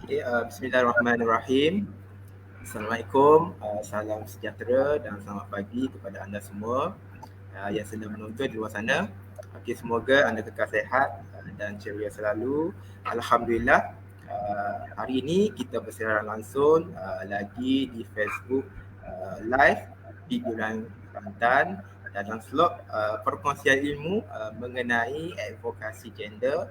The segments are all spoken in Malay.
Okay, Bismillahirrahmanirrahim. Assalamualaikum, salam sejahtera dan selamat pagi kepada anda semua yang sedang menonton di luar sana. Okay, semoga anda kekal sihat dan ceria selalu. Alhamdulillah, hari ini kita bersiaran langsung lagi di Facebook Live Video Kelantan dalam slot perkongsian ilmu mengenai advokasi gender.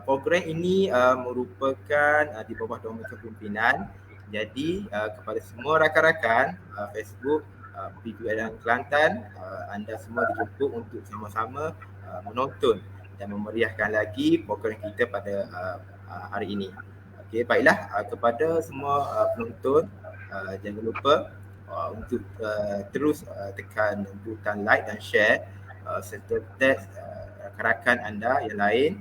Program ini merupakan di bawah domen kepimpinan. Jadi kepada semua rakan-rakan Facebook PPLN Kelantan, anda semua dijemput untuk sama-sama menonton dan memeriahkan lagi program kita pada hari ini. Okey, baiklah, kepada semua penonton, jangan lupa untuk terus tekan butang like dan share serta tag rakan-rakan anda yang lain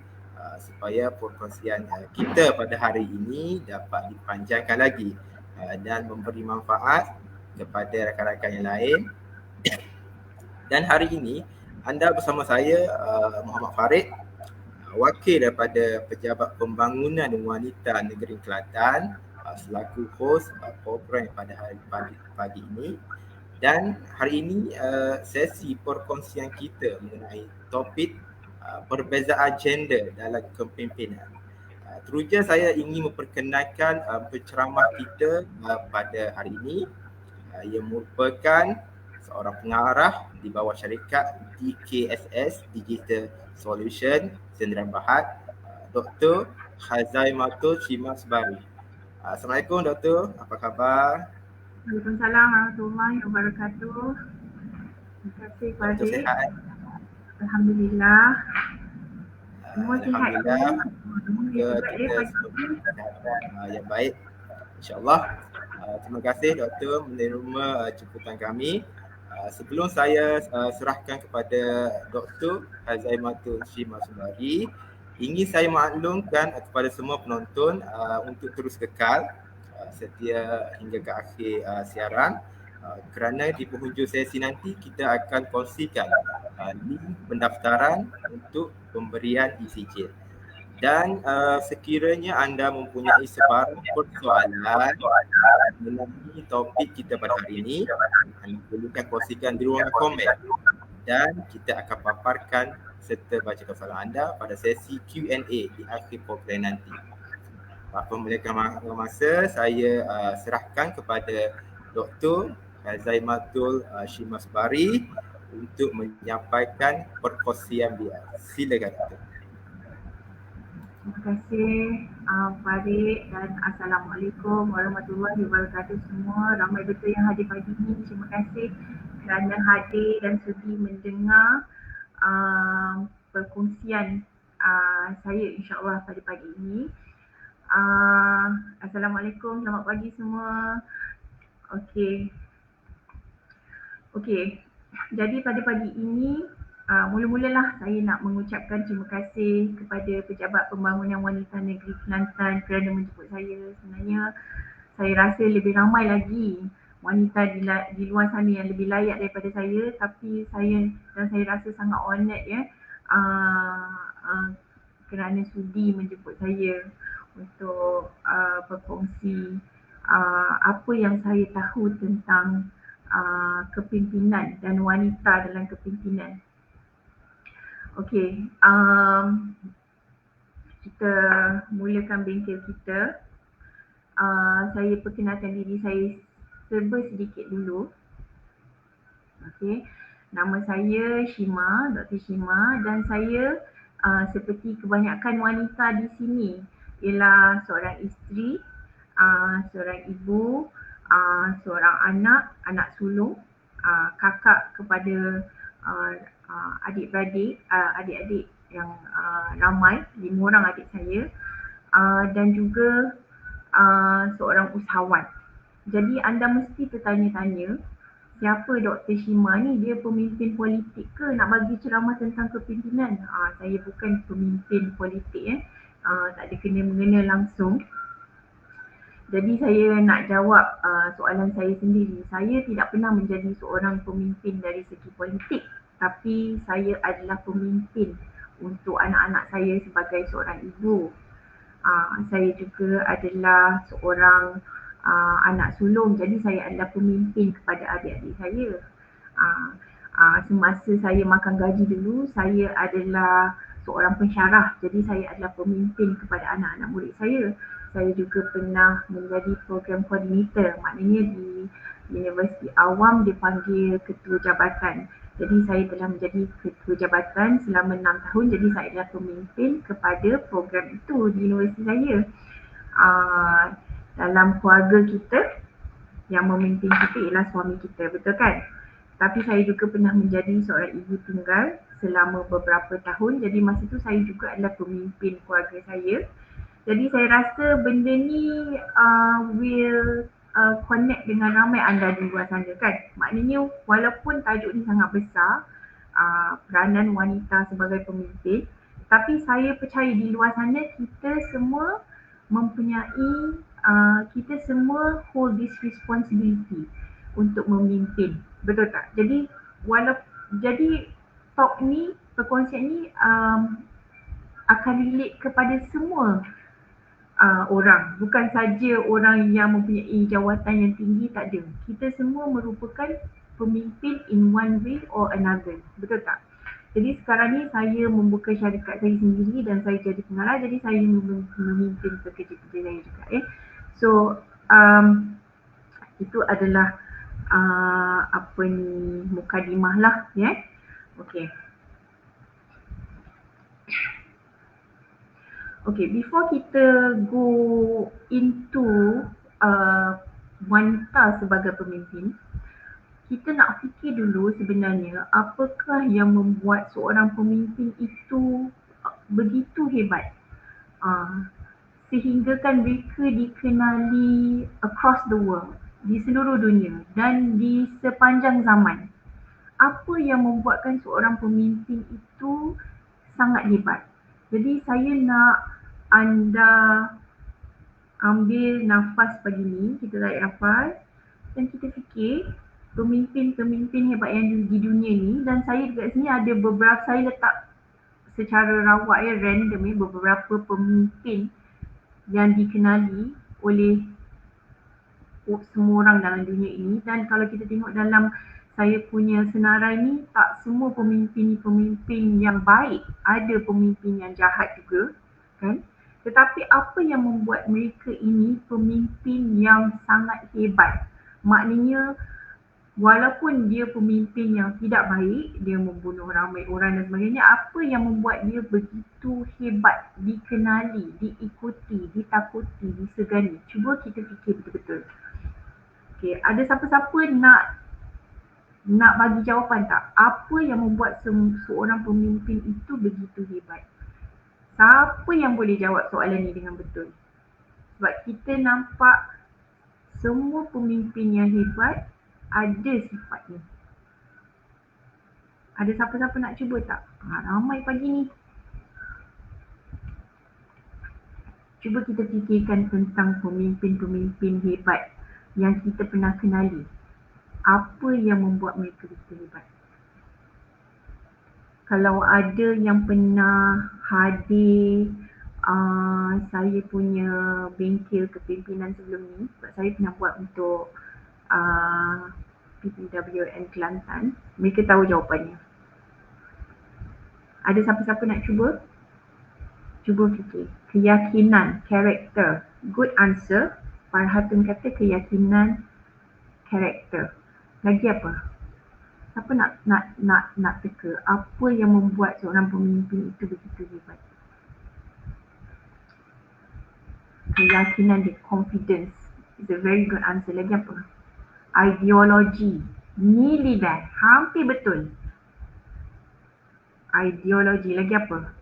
supaya perkongsian kita pada hari ini dapat dipanjangkan lagi dan memberi manfaat kepada rakan-rakan yang lain. Dan hari ini anda bersama saya Muhammad Farid, wakil daripada Pejabat Pembangunan Wanita Negeri Kelantan, selaku hos program pada hari pagi ini. Dan hari ini sesi perkongsian kita mengenai topik perbezaan gender dalam kepimpinan. Teruja saya ingin memperkenalkan penceramah kita pada hari ini. Ia merupakan seorang pengarah di bawah syarikat DKSS Digital Solution Sdn Bhd, Dr. Hazaimatul Shimasbari. Assalamualaikum Dr. Apa khabar? Waalaikumsalam warahmatullahi wabarakatuh. Terima kasih Dr. Farid. Sihat? Alhamdulillah. Semua sihat ke? Alhamdulillah. Kita semua kesihatan yang baik, InsyaAllah. Terima kasih Doktor menerima jemputan kami. Sebelum saya serahkan kepada Dr. Hazaimatul Shimasbari, ingin saya maklumkan kepada semua penonton untuk terus kekal setia hingga ke akhir siaran, kerana di penghujung sesi nanti kita akan kongsikan link pendaftaran untuk pemberian ECJ. Dan sekiranya anda mempunyai sebarang persoalan mengenai topik kita pada hari ini, anda perlukan kongsikan di ruangan komen dan kita akan paparkan serta bacakan soalan anda pada sesi Q&A di akhir program nanti. Tanpa melengahkan masa, saya serahkan kepada Dr. Hazaimatul Shimasbari untuk menyampaikan perkongsian dia. Silakan Dr. Terima kasih Farid dan Assalamualaikum warahmatullahi wabarakatuh semua. Ramai betul yang hadir pagi ini. Terima kasih kerana hadir dan sudi mendengar perkongsian saya insyaAllah pada pagi ini. Assalamualaikum, selamat pagi semua. Okey, jadi pada pagi ini mula-mulalah saya nak mengucapkan terima kasih kepada Pejabat Pembangunan Wanita Negeri Kelantan kerana menjemput saya. Sebenarnya saya rasa lebih ramai lagi wanita di luar sana yang lebih layak daripada saya, tapi saya rasa sangat honoured ya kerana sudi menjemput saya untuk berkongsi apa yang saya tahu tentang kepimpinan dan wanita dalam kepimpinan. Okey, kita mulakan bengkel kita. Saya perkenalkan diri saya serba sedikit dulu. Okey, nama saya Shima, Dr. Shima, dan saya seperti kebanyakan wanita di sini ialah seorang isteri, seorang ibu, seorang anak sulung, kakak kepada adik-beradik yang ramai, 5 orang adik saya, dan juga seorang usahawan. Jadi anda mesti tertanya-tanya, siapa Dr. Shima ni? Dia pemimpin politik ke? Nak bagi ceramah tentang kepimpinan? Saya bukan pemimpin politik tak ada kena-mengena langsung. Jadi saya nak jawab soalan saya sendiri. Saya tidak pernah menjadi seorang pemimpin dari segi politik, tapi saya adalah pemimpin untuk anak-anak saya sebagai seorang ibu. Saya juga adalah seorang anak sulung, jadi saya adalah pemimpin kepada adik-adik saya. Semasa saya makan gaji dulu, saya adalah seorang pensyarah, jadi saya adalah pemimpin kepada anak-anak murid saya. Saya juga pernah menjadi program koordinator, maknanya di Universiti Awam dipanggil ketua jabatan. Jadi saya telah menjadi ketua jabatan selama 6 tahun, jadi saya adalah pemimpin kepada program itu di universiti saya. Dalam keluarga kita, yang memimpin kita ialah suami kita, betul kan? Tapi saya juga pernah menjadi seorang ibu tunggal selama beberapa tahun, jadi masa itu saya juga adalah pemimpin keluarga saya. Jadi saya rasa benda ni will connect dengan ramai anda di luar sana kan. Maknanya walaupun tajuk ni sangat besar, peranan wanita sebagai pemimpin, tapi saya percaya di luar sana kita semua mempunyai, kita semua hold this responsibility untuk memimpin. Betul tak? Jadi talk ni, perkongsian ni akan relate kepada semua orang, bukan saja orang yang mempunyai jawatan yang tinggi, tak ada. Kita semua merupakan pemimpin in one way or another, betul tak? Jadi sekarang ni saya membuka syarikat saya sendiri dan saya jadi pengarah, jadi saya memimpin pekerja-pekerja saya juga. So itu adalah mukadimah lah, ya. Okay. Okay, before kita go into wanita sebagai pemimpin, kita nak fikir dulu sebenarnya apakah yang membuat seorang pemimpin itu begitu hebat, sehinggakan mereka dikenali across the world, di seluruh dunia dan di sepanjang zaman. Apa yang membuatkan seorang pemimpin itu sangat hebat? Jadi saya nak anda ambil nafas pagi ni, kita tarik nafas dan kita fikir pemimpin-pemimpin hebat yang di dunia ni, dan saya dekat sini ada beberapa, saya letak secara rawak random beberapa pemimpin yang dikenali oleh semua orang dalam dunia ini. Dan kalau kita tengok dalam saya punya senarai ni, tak semua pemimpin yang baik, ada pemimpin yang jahat juga kan. Tetapi apa yang membuat mereka ini pemimpin yang sangat hebat? Maknanya walaupun dia pemimpin yang tidak baik, dia membunuh ramai orang dan sebagainya, apa yang membuat dia begitu hebat, dikenali, diikuti, ditakuti, disegani? Cuba kita fikir betul-betul. Okay, ada siapa-siapa nak bagi jawapan tak? Apa yang membuat seorang pemimpin itu begitu hebat? Siapa yang boleh jawab soalan ni dengan betul? Sebab kita nampak semua pemimpin yang hebat ada sifat ni. Ada siapa-siapa nak cuba tak? Ramai pagi ni. Cuba kita fikirkan tentang pemimpin-pemimpin hebat yang kita pernah kenali. Apa yang membuat mereka begitu hebat? Kalau ada yang pernah hadir saya punya bengkel kepimpinan sebelum ni, sebab saya pernah buat untuk PPWN Kelantan, mereka tahu jawapannya. Ada siapa-siapa nak cuba? Cuba fikir. Keyakinan, karakter. Good answer. Farhatun kata keyakinan, karakter. Lagi apa? Siapa nak teka apa yang membuat seorang pemimpin itu begitu hebat? Keyakinan dia, confidence is a very good answer. Lagi apa? Ideologi, nearly there, hampir betul. Ideologi, lagi apa?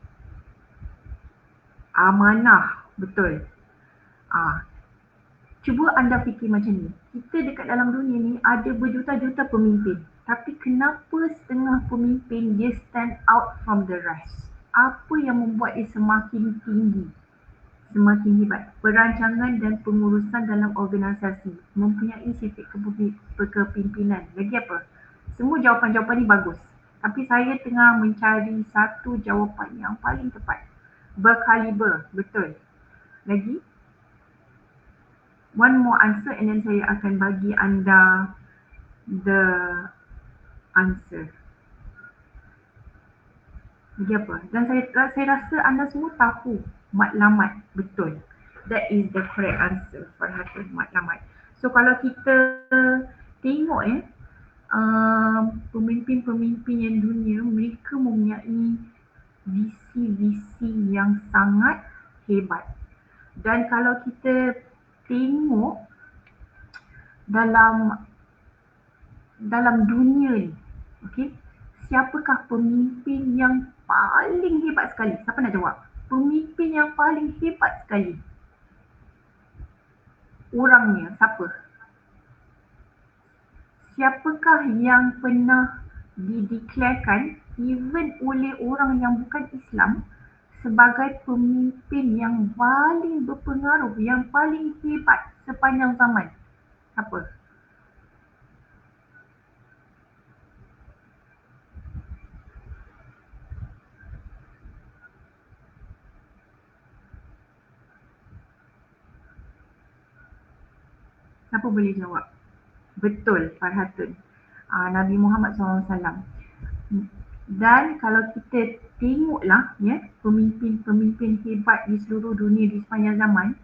Amanah, betul. Cuba anda fikir macam ni. Kita dekat dalam dunia ni ada berjuta-juta pemimpin, tapi kenapa setengah pemimpin dia stand out from the rest? Apa yang membuat dia semakin tinggi, semakin hebat? Perancangan dan pengurusan dalam organisasi, mempunyai sifat kepimpinan. Lagi apa? Semua jawapan-jawapan ni bagus, tapi saya tengah mencari satu jawapan yang paling tepat. Berkaliber, betul. lagi? One more answer and then saya akan bagi anda the answer. Lagi apa? Dan saya rasa anda semua tahu matlamat, betul. That is the correct answer, Farhatun, matlamat. So kalau kita tengok pemimpin-pemimpin yang dunia, mereka mempunyai visi-visi yang sangat hebat. Dan kalau kita tengok dalam dunia ni, okey, siapakah pemimpin yang paling hebat sekali? Siapa nak jawab? Pemimpin yang paling hebat sekali. Orangnya siapa? Siapakah yang pernah dideklarkan even oleh orang yang bukan Islam sebagai pemimpin yang paling berpengaruh, yang paling hebat sepanjang zaman? Siapa? Siapa boleh jawab? Betul, Farhatun. Nabi Muhammad SAW. Dan kalau kita tengoklah pemimpin-pemimpin hebat di seluruh dunia di sepanjang zaman,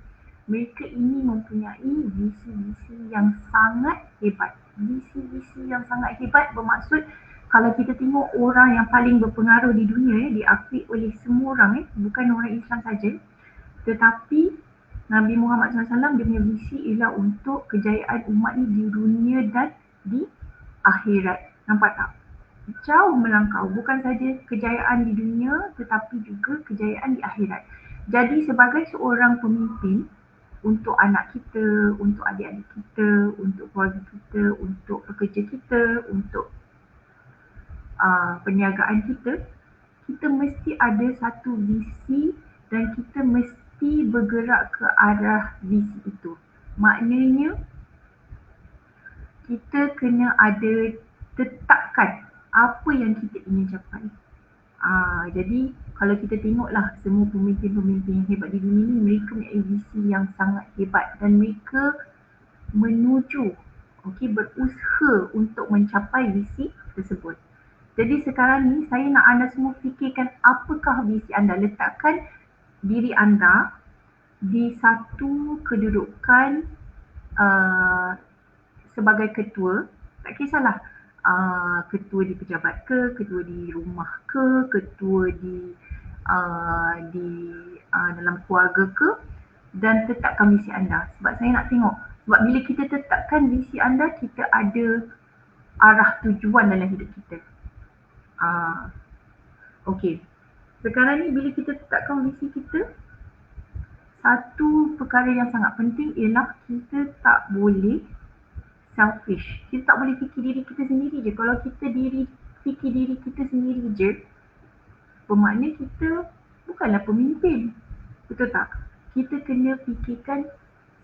mereka ini mempunyai visi-visi yang sangat hebat. Visi-visi yang sangat hebat bermaksud kalau kita tengok orang yang paling berpengaruh di dunia diakui oleh semua orang, bukan orang Islam saja, tetapi Nabi Muhammad SAW dia punya visi ialah untuk kejayaan umat ni di dunia dan di akhirat. Nampak tak? Jauh melangkau, bukan saja kejayaan di dunia tetapi juga kejayaan di akhirat. Jadi sebagai seorang pemimpin untuk anak kita, untuk adik-adik kita, untuk keluarga kita, untuk pekerja kita, untuk perniagaan kita, kita mesti ada satu visi dan kita mesti bergerak ke arah visi itu. Maknanya kita kena ada tetapkan apa yang kita ingin capai. Jadi kalau kita tengoklah semua pemimpin-pemimpin yang hebat di dunia ni, mereka mempunyai visi yang sangat hebat dan mereka berusaha untuk mencapai visi tersebut. Jadi sekarang ni saya nak anda semua fikirkan apakah visi anda. Letakkan diri anda di satu kedudukan sebagai ketua, tak kisahlah ketua di pejabat ke, ketua di rumah ke, ketua di dalam keluarga ke, dan tetapkan visi anda. Sebab saya nak tengok, sebab bila kita tetapkan visi anda, kita ada arah tujuan dalam hidup kita. Okey. Sekarang ni bila kita tetapkan visi kita, satu perkara yang sangat penting ialah kita tak boleh selfish. Kita tak boleh fikir diri kita sendiri je. Kalau kita fikir diri kita sendiri je, bermakna kita bukanlah pemimpin. Betul tak? Kita kena fikirkan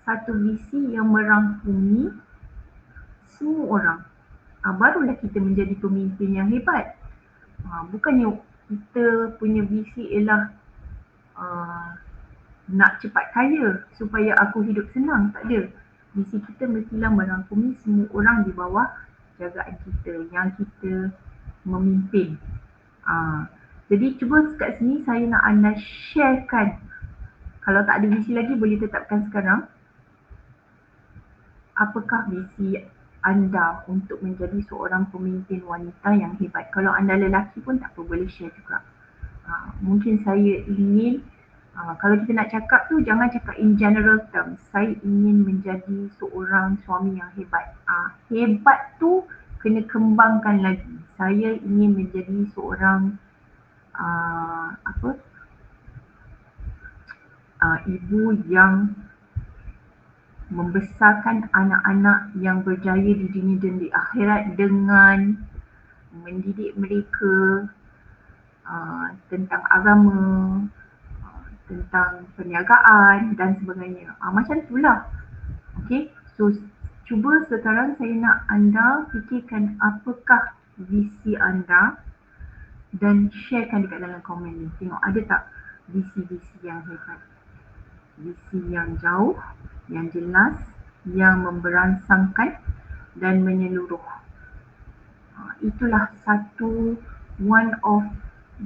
satu visi yang merangkumi semua orang. Barulah kita menjadi pemimpin yang hebat. Bukannya kita punya visi ialah nak cepat kaya supaya aku hidup senang. Tak ada. Visi kita mestilah merangkumi semua orang di bawah jagaan kita yang kita memimpin. Jadi cuba kat sini saya nak anda sharekan. Kalau tak ada visi lagi boleh tetapkan sekarang. Apakah visi anda untuk menjadi seorang pemimpin wanita yang hebat? Kalau anda lelaki pun tak apa, boleh share juga. Mungkin saya ingin, kalau kita nak cakap tu jangan cakap in general terms. Saya ingin menjadi seorang suami yang hebat. Hebat tu kena kembangkan lagi. Saya ingin menjadi seorang ibu yang membesarkan anak-anak yang berjaya di dunia dan di akhirat dengan mendidik mereka tentang agama, tentang perniagaan dan sebagainya. Macam itulah. Okey, so cuba sekarang saya nak anda fikirkan apakah visi anda dan sharekan dekat dalam komen ni. Tengok ada tak visi-visi yang hebat. Visi yang jauh, yang jelas, yang memberangsangkan dan menyeluruh. Itulah one of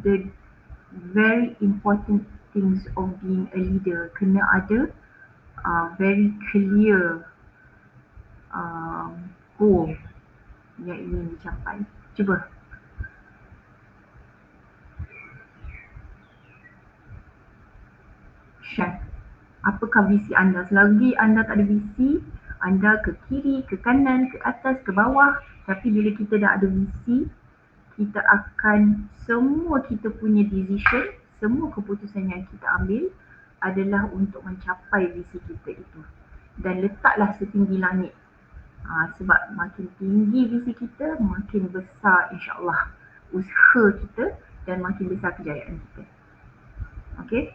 the very important things of being a leader. Kena ada very clear goal yang ingin dicapai. Cuba. Share. Apakah visi anda? Selagi anda tak ada visi, anda ke kiri, ke kanan, ke atas, ke bawah. Tapi bila kita dah ada visi, kita akan, semua kita punya decision, semua keputusan yang kita ambil adalah untuk mencapai visi kita itu. Dan letaklah setinggi langit. Sebab makin tinggi visi kita, makin besar insyaAllah usaha kita dan makin besar kejayaan kita. Okay?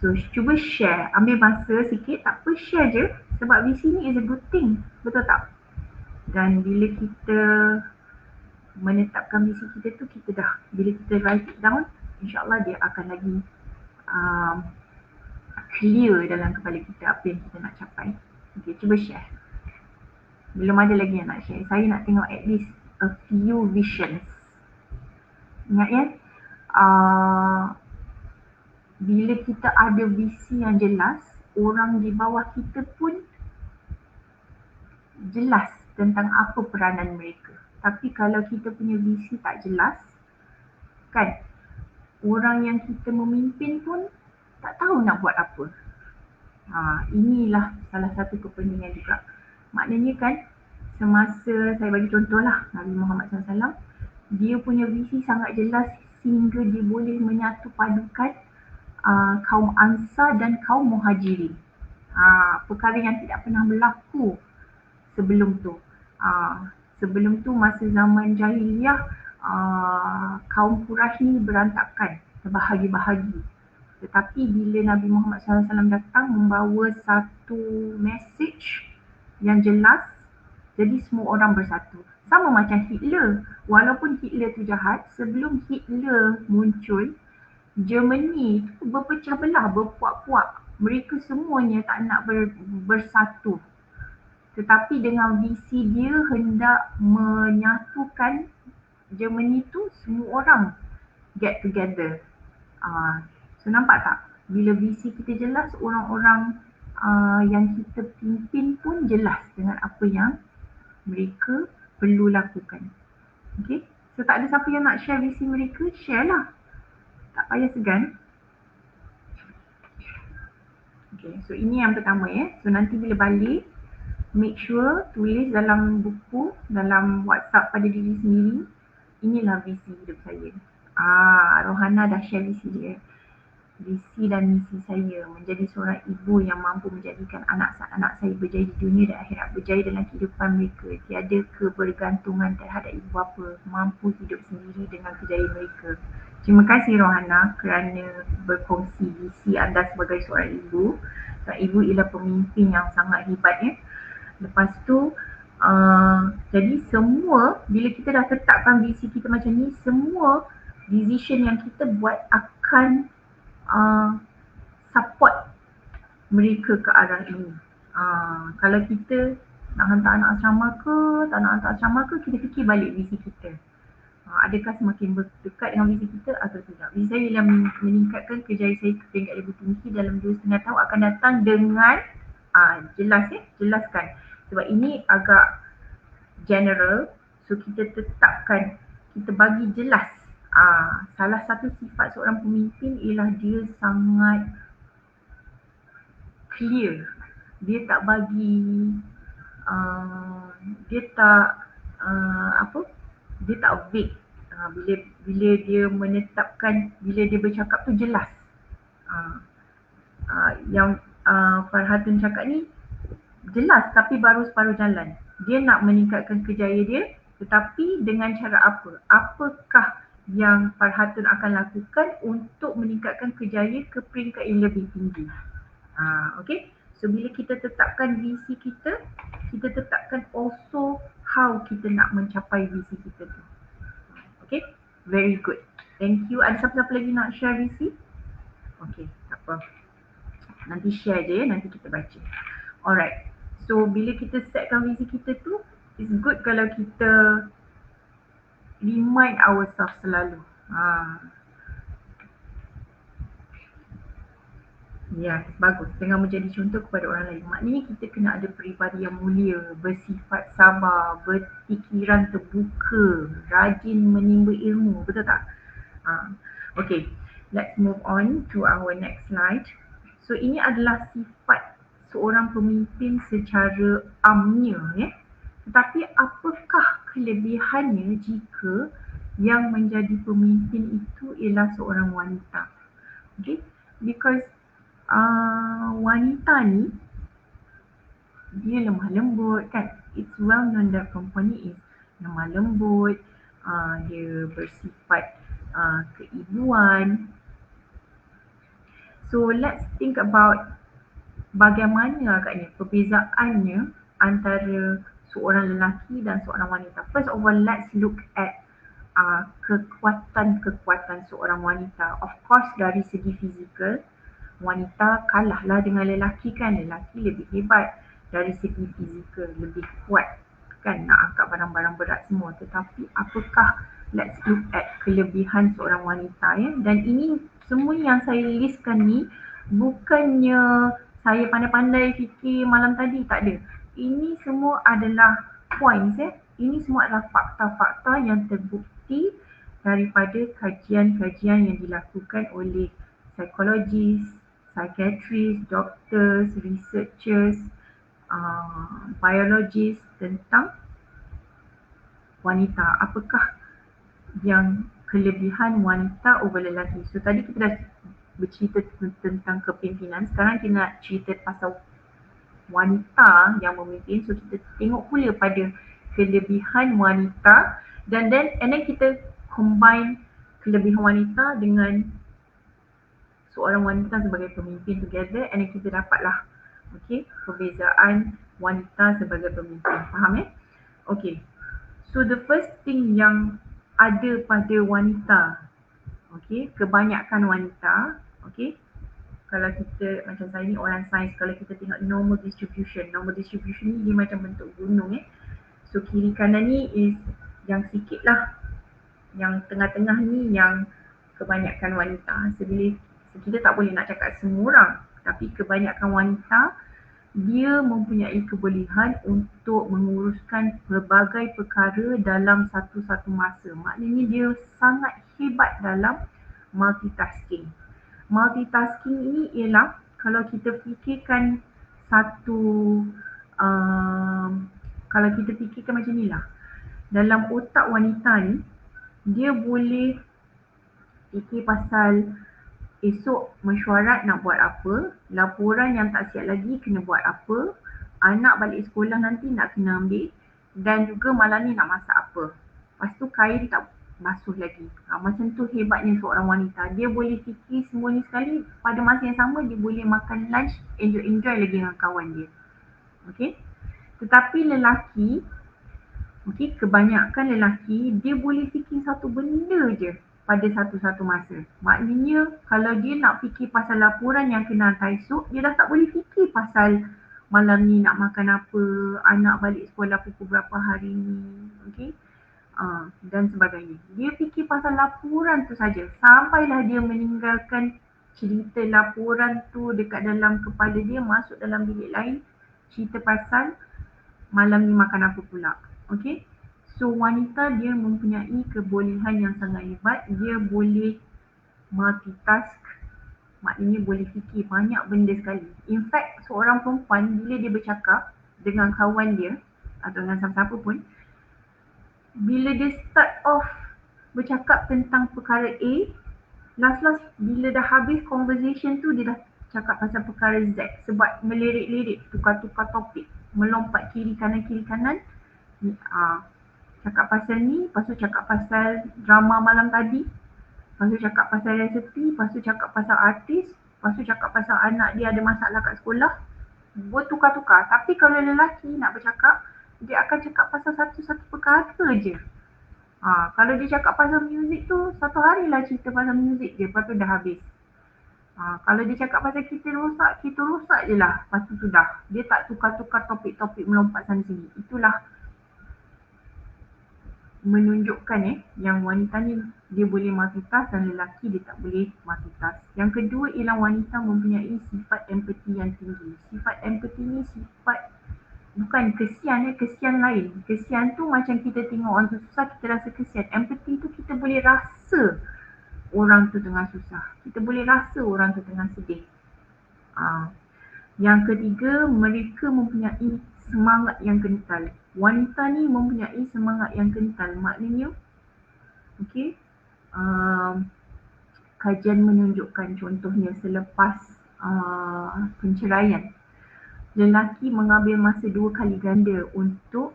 So, cuba share. Ambil masa sikit, tak apa, share je. Sebab visi ni is a good thing. Betul tak? Dan bila kita menetapkan visi kita tu, kita dah, bila kita write it down, insyaAllah dia akan lagi clear dalam kepala kita apa yang kita nak capai. Okay, cuba share. Belum ada lagi yang nak share. Saya nak tengok at least a few visions. Ingat ya? Bila kita ada visi yang jelas, orang di bawah kita pun jelas tentang apa peranan mereka. Tapi kalau kita punya visi tak jelas, kan, orang yang kita memimpin pun tak tahu nak buat apa. Inilah salah satu kepentingan juga. Maknanya kan, semasa saya bagi contoh lah, Nabi Muhammad SAW, dia punya visi sangat jelas sehingga dia boleh menyatu padukan kaum Ansar dan kaum Muhajirin. Perkara yang tidak pernah berlaku sebelum tu. Sebelum tu masa zaman jahiliyah, kaum Quraisy ni berantakan, terbahagi-bahagi. Tetapi bila Nabi Muhammad SAW datang membawa satu message yang jelas, jadi semua orang bersatu. Sama macam Hitler. Walaupun Hitler tu jahat, sebelum Hitler muncul, Germany tu berpecah belah, berpuak-puak. Mereka semuanya tak nak bersatu. Tetapi dengan visi dia hendak menyatukan Germany tu, semua orang get together. So nampak tak? Bila visi kita jelas, orang-orang yang kita pimpin pun jelas dengan apa yang mereka perlu lakukan. Okay? So tak ada siapa yang nak share visi mereka, share lah. Tak payah segan. Okay, so ini yang pertama ya. So nanti bila balik, make sure tulis dalam buku, dalam WhatsApp pada diri sendiri, inilah visi hidup saya. Rohana dah share visi dia. Visi dan misi saya menjadi seorang ibu yang mampu menjadikan anak-anak saya berjaya di dunia dan akhirat, berjaya dalam kehidupan mereka, tiada kebergantungan terhadap ibu bapa, mampu hidup sendiri dengan kejayaan mereka. Terima kasih Rohana kerana berkongsi visi anda sebagai seorang ibu. Seorang ibu ialah pemimpin yang sangat hebat ya. Lepas tu, jadi semua, bila kita dah tetapkan visi kita macam ni, semua decision yang kita buat akan support mereka ke arah ini. Kalau kita nak hantar anak asrama ke, tak nak hantar asrama ke, kita fikir balik visi kita. Adakah semakin dekat dengan visi kita atau tidak? Visi saya ialah meningkatkan kejayaan saya ke peringkat lebih tinggi dalam 2,5 tahun akan datang dengan jelas ya, jelaskan. Sebab ini agak general, so kita tetapkan, kita bagi jelas. Salah satu sifat seorang pemimpin ialah dia sangat clear. Dia tak bagi, dia tak dia tak vague. Bila dia menetapkan, bila dia bercakap tu jelas. Yang Farhatun cakap ni jelas tapi baru separuh jalan. Dia nak meningkatkan kerjaya dia, tetapi dengan cara apa? Apakah yang Farhatun akan lakukan untuk meningkatkan kerjaya ke peringkat yang lebih tinggi? Okay. So bila kita tetapkan visi kita, kita tetapkan also how kita nak mencapai visi kita tu. Okay. Very good. Thank you. Ada siapa-siapa lagi nak share visi? Okay, tak apa. Nanti share je ya, nanti kita baca. Alright. So bila kita setkan visi kita tu, it's good kalau kita remind ourselves selalu. Ya, bagus. Dengan menjadi contoh kepada orang lain. Maknanya kita kena ada peribadi yang mulia, bersifat sabar, berfikiran terbuka, rajin menimba ilmu. Betul tak? Okay, let's move on to our next slide. So ini adalah sifat seorang pemimpin secara amnya. Tetapi apakah kelebihannya jika yang menjadi pemimpin itu ialah seorang wanita? Okay, because wanita ni dia lemah lembut kan. It's well known that perempuan ni is lemah lembut, dia bersifat keibuan. So let's think about bagaimana agaknya perbezaannya antara seorang lelaki dan seorang wanita. First of all, let's look at kekuatan-kekuatan seorang wanita. Of course dari segi fizikal, wanita kalahlah dengan lelaki kan. Lelaki lebih hebat dari segi fizikal, lebih kuat kan, nak angkat barang-barang berat semua. Tetapi apakah, let's look at kelebihan seorang wanita ya. Dan ini semua yang saya listkan ni bukannya saya pandai-pandai fikir malam tadi, tak ada. Ini semua adalah points ya. Ini semua adalah fakta-fakta yang terbukti daripada kajian-kajian yang dilakukan oleh psikologis, psychiatrist, doctors, researchers, biologis tentang wanita. Apakah yang kelebihan wanita over lelaki? So tadi kita dah bercerita tentang kepimpinan. Sekarang kita nak cerita pasal wanita yang memimpin. So kita tengok pula pada kelebihan wanita and then kita combine kelebihan wanita dengan seorang wanita sebagai pemimpin together and then kita dapatlah perbezaan wanita sebagai pemimpin. Faham ya? Okay. So the first thing yang ada pada wanita, kebanyakan wanita, kalau kita macam saya ni orang sains, kalau kita tengok normal distribution ni dia macam bentuk gunung So kiri kanan ni is yang sikit lah, yang tengah-tengah ni yang kebanyakan wanita. So kita tak boleh nak cakap semua orang, tapi kebanyakan wanita dia mempunyai kebolehan untuk menguruskan pelbagai perkara dalam satu-satu masa. Maknanya dia sangat hebat dalam multitasking. Multitasking ini ialah kalau kita fikirkan kalau kita fikirkan macam ni lah. Dalam otak wanita ni, dia boleh fikir pasal esok mesyuarat nak buat apa, laporan yang tak siap lagi kena buat apa, anak balik sekolah nanti nak kena ambil, dan juga malam ni nak masak apa. Lepas tu kain tak basuh lagi. Macam tu hebatnya seorang wanita. Dia boleh fikir semua ni sekali, pada masa yang sama dia boleh makan lunch, enjoy lagi dengan kawan dia. Tetapi lelaki, kebanyakan lelaki, dia boleh fikir satu benda je pada satu-satu masa. Maknanya kalau dia nak fikir pasal laporan yang kena hantar esok, dia dah tak boleh fikir pasal malam ni nak makan apa, anak balik sekolah pukul berapa hari ni, dan sebagainya. Dia fikir pasal laporan tu saja, sampailah dia meninggalkan cerita laporan tu dekat dalam kepala dia, masuk dalam bilik lain, cerita pasal malam ni makan apa pula. So wanita dia mempunyai kebolehan yang sangat hebat. Dia boleh multitask, maknanya boleh fikir banyak benda sekali. In fact, seorang perempuan bila dia bercakap dengan kawan dia atau dengan siapa pun, bila dia start off bercakap tentang perkara A, last bila dah habis conversation tu, dia dah cakap pasal perkara Z. Sebab melirik-lirik, tukar-tukar topik, melompat kiri kanan, cakap pasal ni, lepas tu cakap pasal drama malam tadi, lepas tu cakap pasal resepi, lepas tu cakap pasal artis, lepas tu cakap pasal anak dia ada masalah kat sekolah. Bertukar-tukar. Tapi kalau lelaki nak bercakap, dia akan cakap pasal satu-satu perkara je. Kalau dia cakap pasal muzik tu, satu hari lah cerita pasal muzik je, lepas tu dah habis. Kalau dia cakap pasal kita rosak je lah. Lepas tu sudah. Dia tak tukar-tukar topik-topik melompat sana sini. Itulah menunjukkan yang wanita ni dia boleh multitask dan lelaki dia tak boleh multitask. Yang kedua ialah wanita mempunyai sifat empati yang tinggi. Sifat empati ni sifat bukan kesian, kesian lain. Kesian tu macam kita tengok orang tu susah kita rasa kesian. Empati tu kita boleh rasa orang tu tengah susah. Kita boleh rasa orang tu tengah sedih. Yang ketiga, mereka mempunyai semangat yang kental. Wanita ni mempunyai semangat yang kental. Maknanya, kajian menunjukkan contohnya selepas penceraian, lelaki mengambil masa 2 kali ganda untuk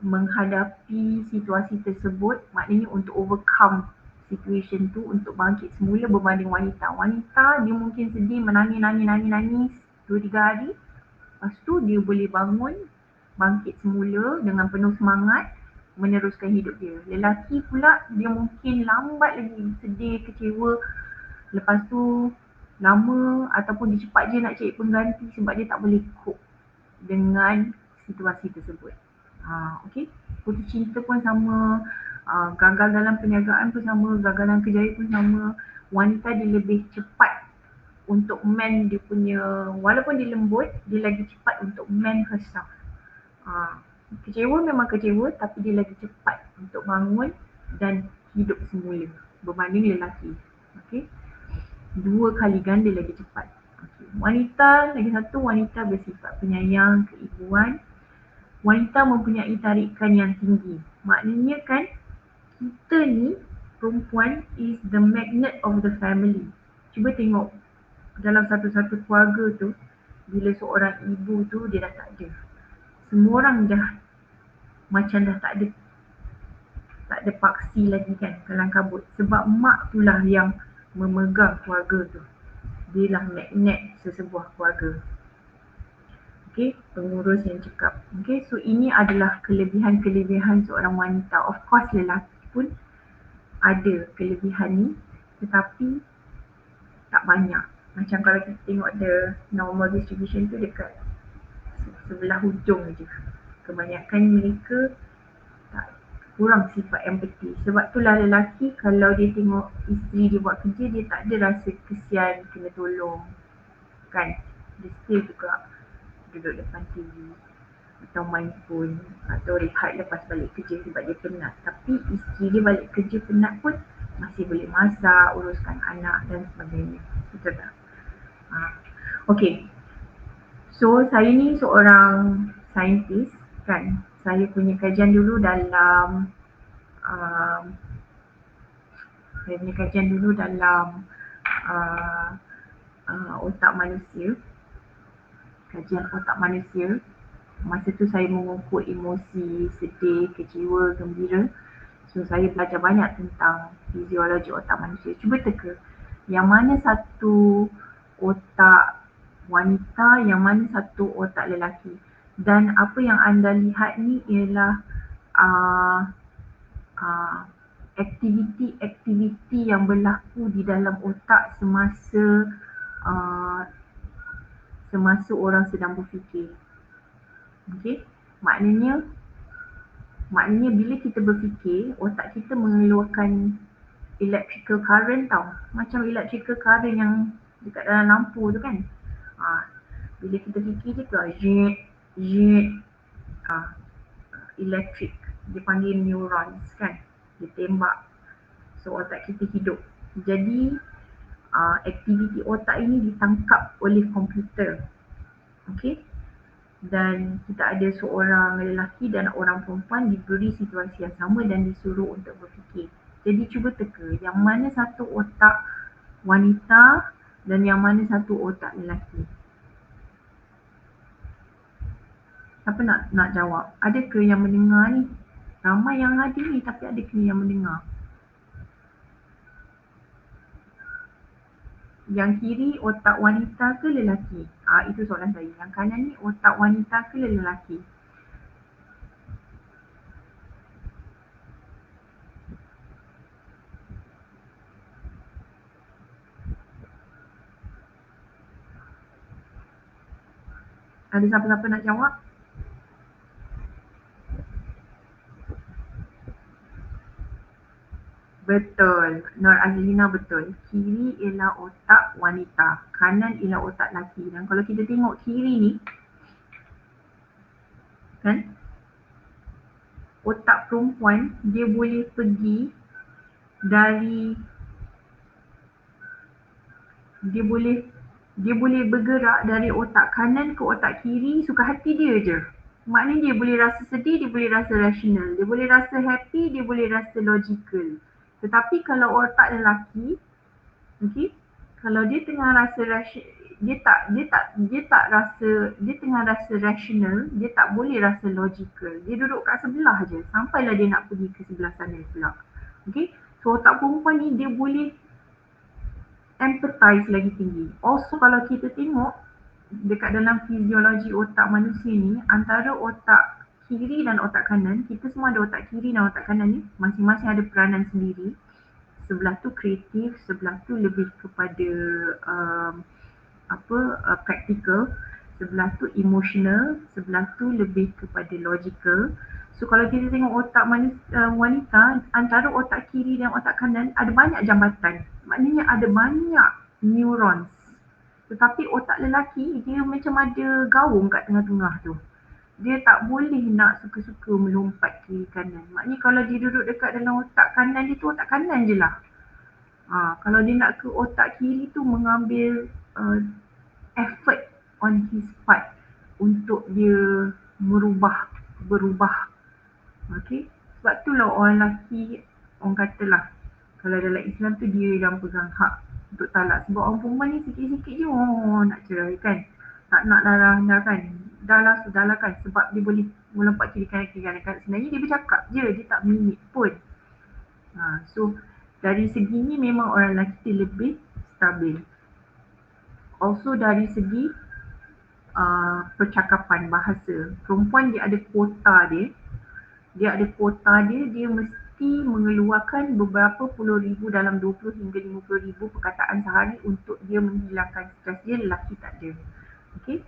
menghadapi situasi tersebut, maknanya untuk overcome situation tu, untuk bangkit semula berbanding wanita. Wanita dia mungkin sedih, menangis 2-3 hari, lepas tu dia boleh bangun, bangkit semula dengan penuh semangat, meneruskan hidup dia. Lelaki pula dia mungkin lambat lagi sedih, kecewa, lepas tu lama ataupun dia cepat je nak cari pengganti sebab dia tak boleh cope dengan situasi tersebut. Putus cinta pun sama, gagal dalam perniagaan pun sama, gagal dalam kerjaya pun sama. Wanita dia lebih cepat untuk mend dia punya, walaupun dia lembut, dia lagi cepat untuk mend herself. Kecewa memang kecewa, tapi dia lagi cepat untuk bangun dan hidup semula berbanding lelaki. 2 kali ganda lagi cepat. Wanita, lagi satu, wanita bersifat penyayang, keibuan. Wanita mempunyai tarikan yang tinggi. Maknanya kan, kita ni, perempuan is the magnet of the family. Cuba tengok, dalam satu-satu keluarga tu, bila seorang ibu tu, dia dah tak ada. Semua orang dah, macam dah tak ada paksi lagi kan, kelang kabut. Sebab mak tu lah yang memegang keluarga tu. Dia lah magnet sesebuah keluarga. Pengurus yang cakap. So ini adalah kelebihan-kelebihan seorang wanita. Of course lelaki pun ada kelebihan ni, tetapi tak banyak. Macam kalau kita tengok the normal distribution tu dekat sebelah hujung je. Kebanyakan mereka tak, kurang sifat empati. Sebab itulah lelaki kalau dia tengok isteri dia buat kerja, dia tak ada rasa kesian, kena tolong. Kan? Dia still juga duduk depan TV atau main phone atau rehat lepas balik kerja sebab dia penat. Tapi isteri dia balik kerja penat pun masih boleh masak, uruskan anak dan sebagainya. Betul tak? So saya ni seorang saintis kan. Saya punya kajian dulu dalam otak manusia. Kajian otak manusia. Masa tu saya mengukur emosi, sedih, kecewa, gembira. So saya belajar banyak tentang fiziologi otak manusia. Cuba teka, yang mana satu otak wanita, yang mana satu otak lelaki. Dan apa yang anda lihat ni ialah aktiviti-aktiviti yang berlaku di dalam otak semasa orang sedang berfikir. Maknanya bila kita berfikir, otak kita mengeluarkan electrical current tau. Macam electrical current yang dekat dalam lampu tu kan. Bila kita fikir je keluar elektrik. Dia panggil neurons kan. Dia tembak. So otak kita hidup. Jadi aktiviti otak ini ditangkap oleh komputer. Dan kita ada seorang lelaki dan orang perempuan diberi situasi yang sama dan disuruh untuk berfikir. Jadi cuba teka, yang mana satu otak wanita dan yang mana satu otak lelaki. Siapa nak jawab? Ada ke yang mendengar ni? Ramai yang ada ni, tapi ada ke yang mendengar? Yang kiri otak wanita ke lelaki? Itu soalan saya. Yang kanan ni otak wanita ke lelaki? Ada siapa-siapa nak jawab? Betul, Nur Azlina betul. Kiri ialah otak wanita, kanan ialah otak lelaki. Dan kalau kita tengok kiri ni, kan, otak perempuan dia boleh pergi dari dia boleh bergerak dari otak kanan ke otak kiri suka hati dia je. Maknanya dia boleh rasa sedih, dia boleh rasa rasional, dia boleh rasa happy, dia boleh rasa logical. Tetapi kalau otak lelaki, okey, kalau dia tengah rasa dia tengah rasa rasional, dia tak boleh rasa logical. Dia duduk kat sebelah je sampailah dia nak pergi ke sebelah sana pula. Okey. So otak perempuan ni dia boleh empathize lagi tinggi. Also kalau kita tengok dekat dalam fiziologi otak manusia ni, antara otak kiri dan otak kanan, kita semua ada otak kiri dan otak kanan ni, masing-masing ada peranan sendiri. Sebelah tu kreatif, sebelah tu lebih kepada practical, sebelah tu emotional, sebelah tu lebih kepada logical. So kalau kita tengok otak wanita, antara otak kiri dan otak kanan ada banyak jambatan. Maknanya ada banyak neurons. Tetapi otak lelaki dia macam ada gaung kat tengah-tengah tu. Dia tak boleh nak suka-suka melompat kiri kanan. Maknanya kalau dia duduk dekat dalam otak kanan dia tu, otak kanan je lah. Kalau dia nak ke otak kiri tu mengambil effort on his part untuk dia berubah. Okay? Sebab tu lah orang lelaki, orang katalah kalau dalam Islam tu dia yang pegang hak untuk talak. Sebab orang perempuan ni sikit-sikit je nak cerai kan. Tak nak dah kan. Sudahlah kan. Sebab dia boleh melompat kiri kanan. Sebenarnya dia bercakap je. Dia tak minit pun. So dari segi ni memang orang lelaki lebih stabil. Also dari segi percakapan bahasa. Perempuan dia ada kuota dia. Dia mesti mengeluarkan beberapa puluh ribu dalam 20 hingga 50 ribu perkataan sehari untuk dia menghilangkan stres dia. Lelaki tak ada. Okay?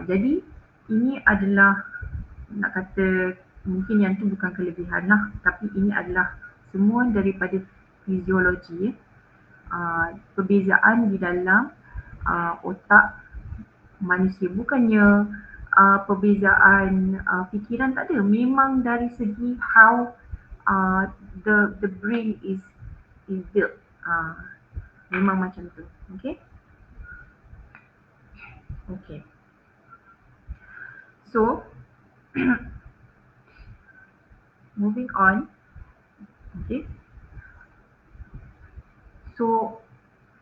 Jadi ini adalah, nak kata mungkin yang tu bukan kelebihan lah, tapi ini adalah semua daripada fiziologi. Perbezaan di dalam otak manusia. Bukannya perbezaan fikiran tak ada. Memang dari segi how the brain is built. Memang macam tu. Okay. So moving on. Okay. So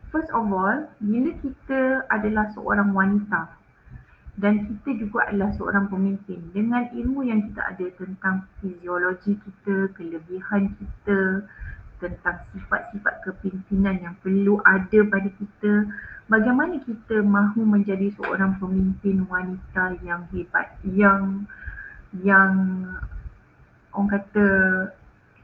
first of all, bila kita adalah seorang wanita dan kita juga adalah seorang pemimpin, dengan ilmu yang kita ada tentang fiziologi kita, kelebihan kita, tentang sifat-sifat kepimpinan yang perlu ada pada kita, bagaimana kita mahu menjadi seorang pemimpin wanita yang hebat, yang orang kata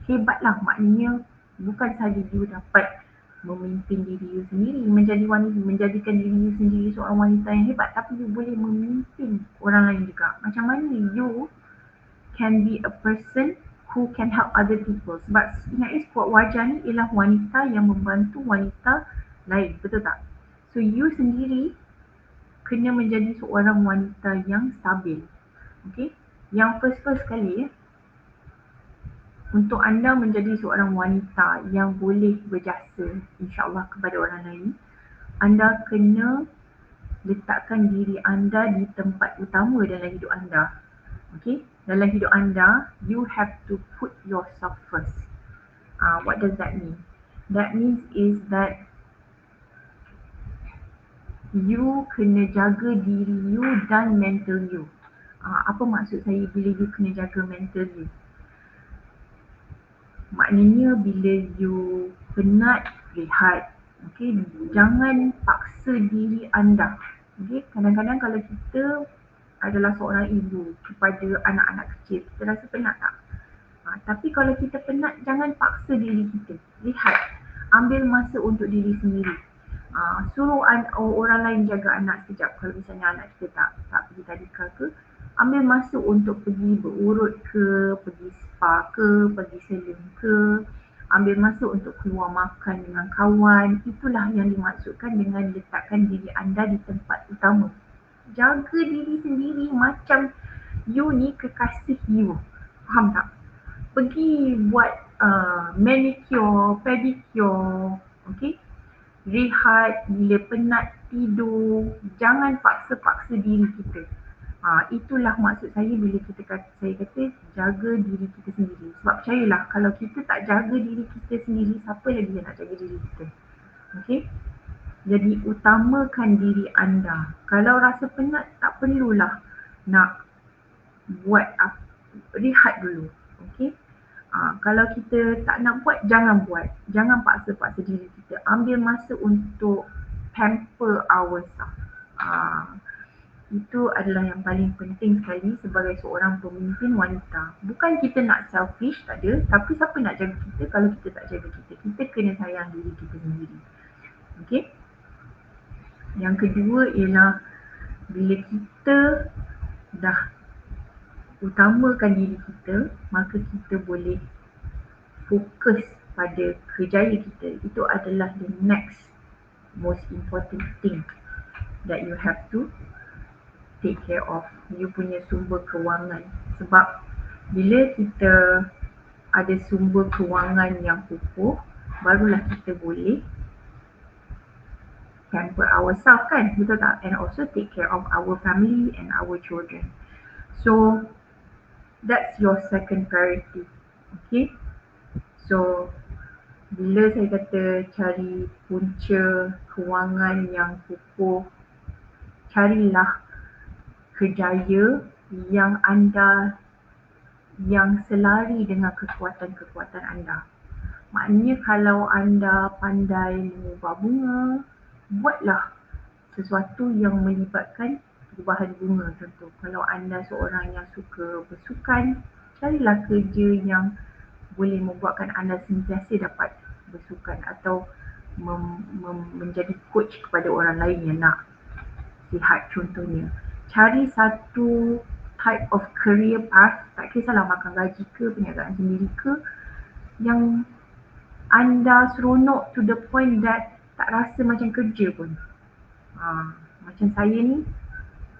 hebatlah. Maknanya bukan sahaja you dapat memimpin diri you sendiri, menjadikan diri you sendiri seorang wanita yang hebat, tapi you boleh memimpin orang lain juga. Macam mana you can be a person who can help other people. Sebab sebenarnya squad wajah ni ialah wanita yang membantu wanita lain, betul tak? So you sendiri kena menjadi seorang wanita yang stabil. Okay? Yang first sekali untuk anda menjadi seorang wanita yang boleh berjasa insyaAllah kepada orang lain, anda kena letakkan diri anda di tempat utama dalam hidup anda. Okay? Dalam hidup anda, you have to put yourself first. What does that mean? That means is that you kena jaga diri you dan mental you. Apa maksud saya bila you kena jaga mental you? Maknanya bila you penat, rehat. Okay? Jangan paksa diri anda. Okay? Kadang-kadang kalau kita adalah seorang ibu kepada anak-anak kecil, kita rasa penat tak? Tapi kalau kita penat, jangan paksa diri kita. Lihat, ambil masa untuk diri sendiri. Suruh orang lain jaga anak sekejap. Kalau misalnya anak kita tak pergi tadika ke, ambil masa untuk pergi berurut ke, pergi spa ke, pergi salon ke, ambil masa untuk keluar makan dengan kawan. Itulah yang dimaksudkan dengan letakkan diri anda di tempat utama. Jaga diri sendiri macam you ni kekasih you. Faham tak? Pergi buat manicure, pedicure, okay? Rehat, bila penat tidur, jangan paksa-paksa diri kita. Itulah maksud saya bila saya kata jaga diri kita sendiri. Sebab percayalah, kalau kita tak jaga diri kita sendiri, siapa lagi yang nak jaga diri kita? Okay? Jadi utamakan diri anda. Kalau rasa penat, tak perlulah nak buat rehat dulu. Okay? Kalau kita tak nak buat, jangan buat. Jangan paksa-paksa diri kita. Ambil masa untuk pamper ourselves. Itu adalah yang paling penting sekali sebagai seorang pemimpin wanita. Bukan kita nak selfish, tak ada. Tapi siapa nak jaga kita kalau kita tak jaga kita? Kita kena sayang diri kita sendiri. Okay? Yang kedua ialah bila kita dah utamakan diri kita, maka kita boleh fokus pada kerjaya kita. Itu adalah the next most important thing that you have to take care of. You punya sumber kewangan. Sebab bila kita ada sumber kewangan yang kukuh, barulah kita boleh pamper ourselves kan, betul tak? And also take care of our family and our children. So that's your second priority. Okay? So bila saya kata cari punca kewangan yang kukuh, carilah kerjaya yang selari dengan kekuatan anda. Maknanya kalau anda pandai mengubah bunga, buatlah sesuatu yang melibatkan perubahan bunga contoh. Kalau anda seorang yang suka bersukan, carilah kerja yang boleh membuatkan anda sentiasa dapat bersukan atau menjadi coach kepada orang lain yang nak sihat contohnya. Cari satu type of career path, tak kisahlah makan gaji ke, perniagaan sendiri ke, yang anda seronok to the point that tak rasa macam kerja pun. Macam saya ni,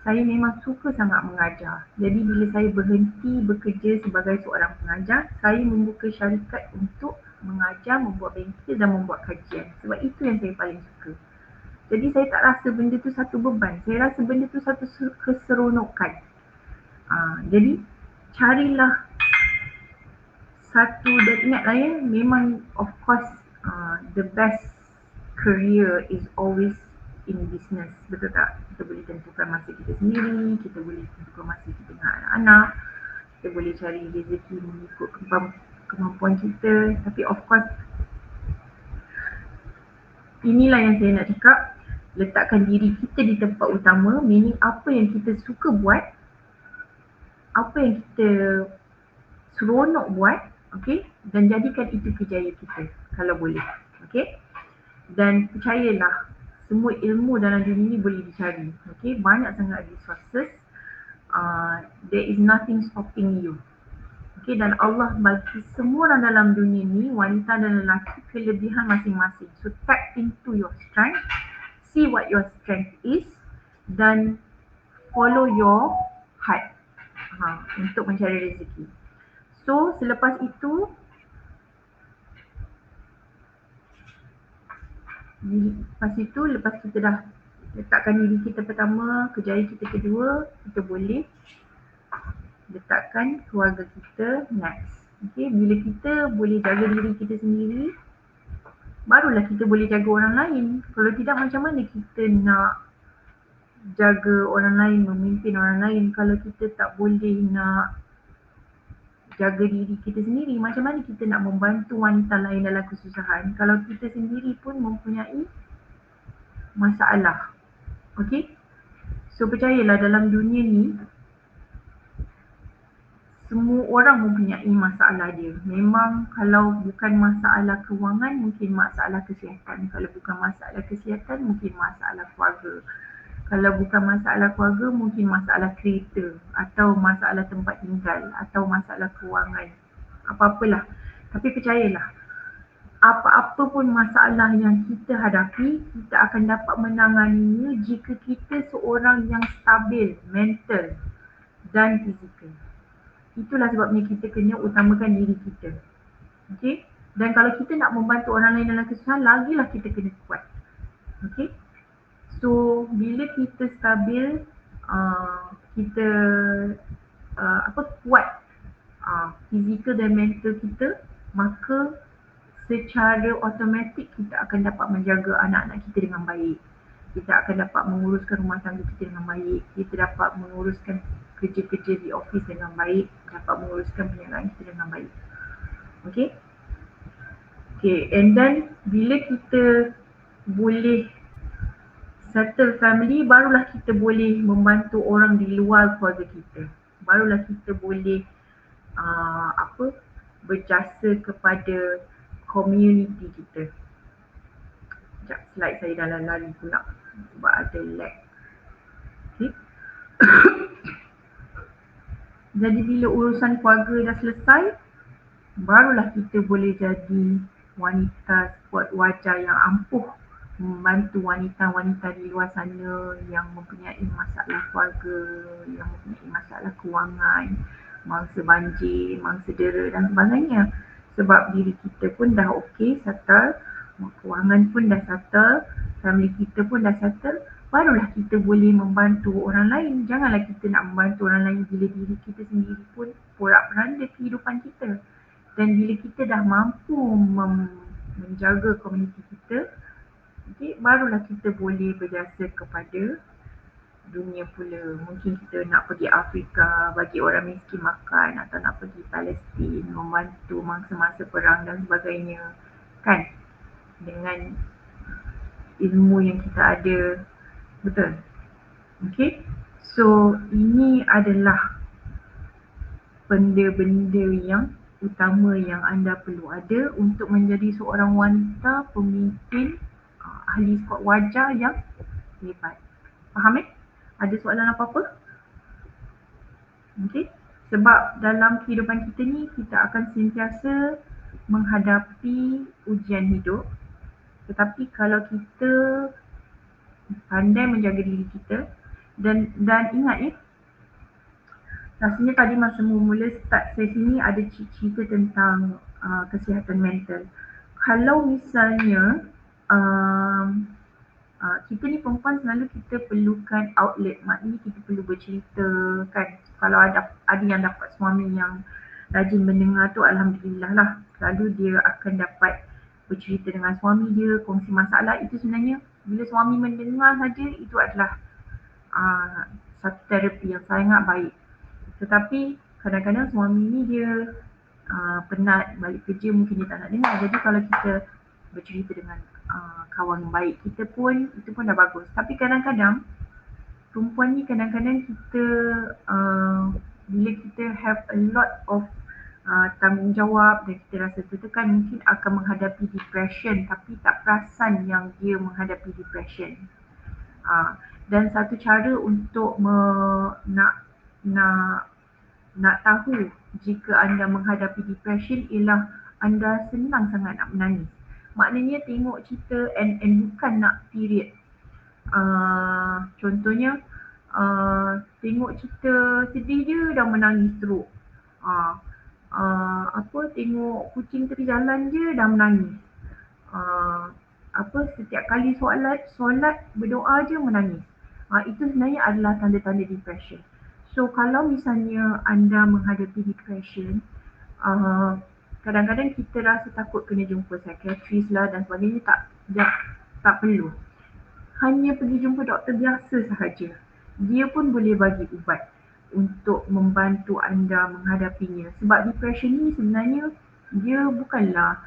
saya memang suka sangat mengajar. Jadi bila saya berhenti bekerja sebagai seorang pengajar, saya membuka syarikat untuk mengajar, membuat bengkel dan membuat kajian. Sebab itu yang saya paling suka. Jadi saya tak rasa benda tu satu beban. Saya rasa benda tu satu keseronokan. Jadi carilah satu, dan ingatlah ya, memang of course the best career is always in business, betul tak? Kita boleh tentukan masa kita sendiri, kita boleh tentukan masa kita dengan anak-anak, kita boleh cari rezeki mengikut kemampuan kita. Tapi of course inilah yang saya nak cakap, letakkan diri kita di tempat utama, meaning apa yang kita suka buat, apa yang kita seronok buat, okay? Dan jadikan itu kerjaya kita kalau boleh, okay? Dan percayalah, semua ilmu dalam dunia ni boleh dicari, okay? Banyak sangat resources. There is nothing stopping you, okay? Dan Allah bagi semua orang dalam dunia ni, wanita dan lelaki, kelebihan masing-masing. So tap into your strength, see what your strength is, dan follow your heart untuk mencari rezeki. So selepas itu, lepas kita dah letakkan diri kita pertama, kerjaya kita kedua, kita boleh letakkan keluarga kita next. Okay, bila kita boleh jaga diri kita sendiri, barulah kita boleh jaga orang lain. Kalau tidak, macam mana kita nak jaga orang lain, memimpin orang lain kalau kita tak boleh nak jaga diri kita sendiri? Macam mana kita nak membantu wanita lain dalam kesusahan kalau kita sendiri pun mempunyai masalah? Okay? So percayalah, dalam dunia ni semua orang mempunyai masalah dia. Memang kalau bukan masalah kewangan, mungkin masalah kesihatan. Kalau bukan masalah kesihatan, mungkin masalah keluarga. Kalau bukan masalah keluarga, mungkin masalah kereta atau masalah tempat tinggal atau masalah kewangan. Apa-apalah. Tapi percayalah, apa-apa pun masalah yang kita hadapi, kita akan dapat menanganinya jika kita seorang yang stabil mental dan fizikal. Itulah sebabnya kita kena utamakan diri kita. Okey? Dan kalau kita nak membantu orang lain dalam kesusahan, lagilah kita kena kuat. Okey? So, bila kita stabil, kita kuat fizikal dan mental kita, maka secara automatik kita akan dapat menjaga anak-anak kita dengan baik. Kita akan dapat menguruskan rumah tangga kita dengan baik. Kita dapat menguruskan kerja-kerja di office dengan baik. Dapat menguruskan perniagaan kita dengan baik. Okay? Okay, and then bila kita boleh settle family, barulah kita boleh membantu orang di luar keluarga kita. Barulah kita boleh berjasa kepada community kita. Sekejap, slide saya dah lari pula sebab ada lag. Okay. Jadi bila urusan keluarga dah selesai, barulah kita boleh jadi wanita sekuat wajah yang ampuh membantu wanita-wanita di luar sana yang mempunyai masalah keluarga, yang mempunyai masalah kewangan, mangsa banjir, mangsa dera dan sebagainya. Sebab diri kita pun dah okey, settle, kewangan pun dah settle, family kita pun dah settle, barulah kita boleh membantu orang lain. Janganlah kita nak membantu orang lain bila diri kita sendiri pun porak-poranda kehidupan kita. Dan bila kita dah mampu menjaga komuniti kita, okay, barulah kita boleh berjasa kepada dunia pula. Mungkin kita nak pergi Afrika, bagi orang miskin makan, atau nak pergi Palestin, membantu mangsa-mangsa perang dan sebagainya. Kan? Dengan ilmu yang kita ada. Betul? Okay? So, ini adalah benda-benda yang utama yang anda perlu ada untuk menjadi seorang wanita pemimpin ahli sekuat wajah yang hebat. Faham Ada soalan apa-apa? Okay. Sebab dalam kehidupan kita ni, kita akan sentiasa menghadapi ujian hidup. Tetapi kalau kita pandai menjaga diri kita dan ingat rasanya tadi masa mula start sesi ni ada cerita tentang kesihatan mental. Kalau misalnya kita ni perempuan selalu kita perlukan outlet, maknanya kita perlu bercerita kan. Kalau ada yang dapat suami yang rajin mendengar tu, alhamdulillah lah. Selalu dia akan dapat bercerita dengan suami dia, kongsi masalah. Itu sebenarnya bila suami mendengar saja, itu adalah satu terapi yang sangat baik. Tetapi kadang-kadang suami ni dia penat balik kerja, mungkin dia tak nak dengar. Jadi kalau kita bercerita dengan kawan baik kita pun, itu pun dah bagus. Tapi kadang-kadang perempuan ni kadang-kadang kita bila kita have a lot of tanggungjawab dan kita rasa tertekan, mungkin akan menghadapi depression tapi tak perasan yang dia menghadapi depression. Dan satu cara untuk nak tahu jika anda menghadapi depression ialah anda senang sangat nak menangis. Maknanya tengok cerita and bukan nak period. Contohnya tengok cerita sedih je dah menangis teruk. Tengok kucing tepi jalan je dah menangis. Setiap kali solat berdoa je menangis. Itu sebenarnya adalah tanda-tanda depression. So kalau misalnya anda menghadapi depression, kadang-kadang kita rasa takut kena jumpa psikiatris lah dan sebagainya. Tak perlu. Hanya pergi jumpa doktor biasa sahaja. Dia pun boleh bagi ubat untuk membantu anda menghadapinya. Sebab depression ni sebenarnya dia bukanlah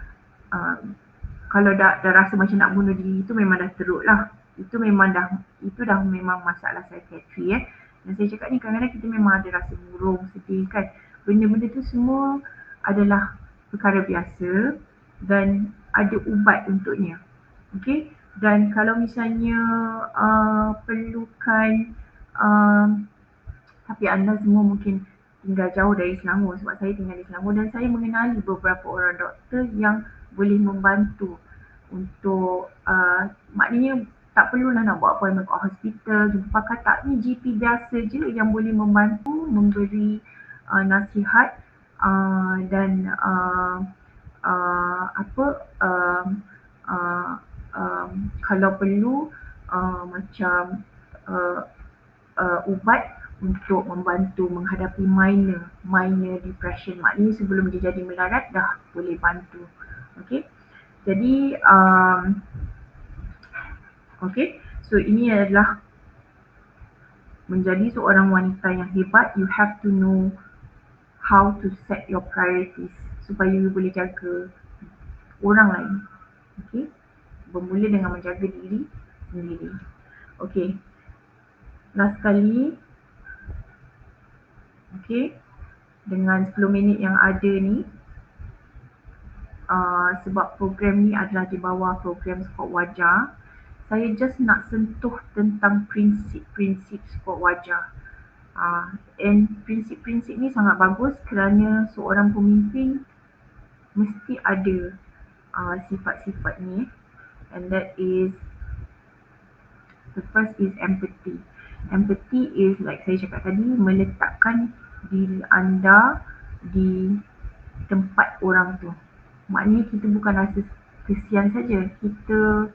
kalau dah rasa macam nak bunuh diri, itu memang dah teruk lah. Itu dah memang masalah psikiatri Dan saya cakap ni kadang-kadang kita memang ada rasa murung, sedih kan. benda-benda tu semua adalah perkara biasa dan ada ubat untuknya. Okey, dan kalau misalnya perlukan tapi anda semua mungkin tinggal jauh dari Selangor, sebab saya tinggal di Selangor dan saya mengenali beberapa orang doktor yang boleh membantu untuk maknanya tak perlulah nak buat appointment kat hospital, jumpa pakar, tak, ni GP biasa je yang boleh membantu, memberi nasihat dan kalau perlu macam ubat untuk membantu menghadapi minor depression, maknanya sebelum dia jadi melarat dah boleh bantu. Okey, jadi okey, so ini adalah menjadi seorang wanita yang hebat. You have to know how to set your priorities supaya you boleh jaga orang lain. Okey, bermula dengan menjaga diri sendiri. Okey, last kali. Okey, dengan 10 minit yang ada ni, sebab program ni adalah di bawah program Sport Wajah, saya just nak sentuh tentang prinsip-prinsip sport wajah. And prinsip-prinsip ni sangat bagus kerana seorang pemimpin mesti ada sifat-sifat ni. And that is, the first is empathy. Empathy is, like saya cakap tadi, meletakkan diri anda di tempat orang tu. Maknanya kita bukan rasa kesian saja, kita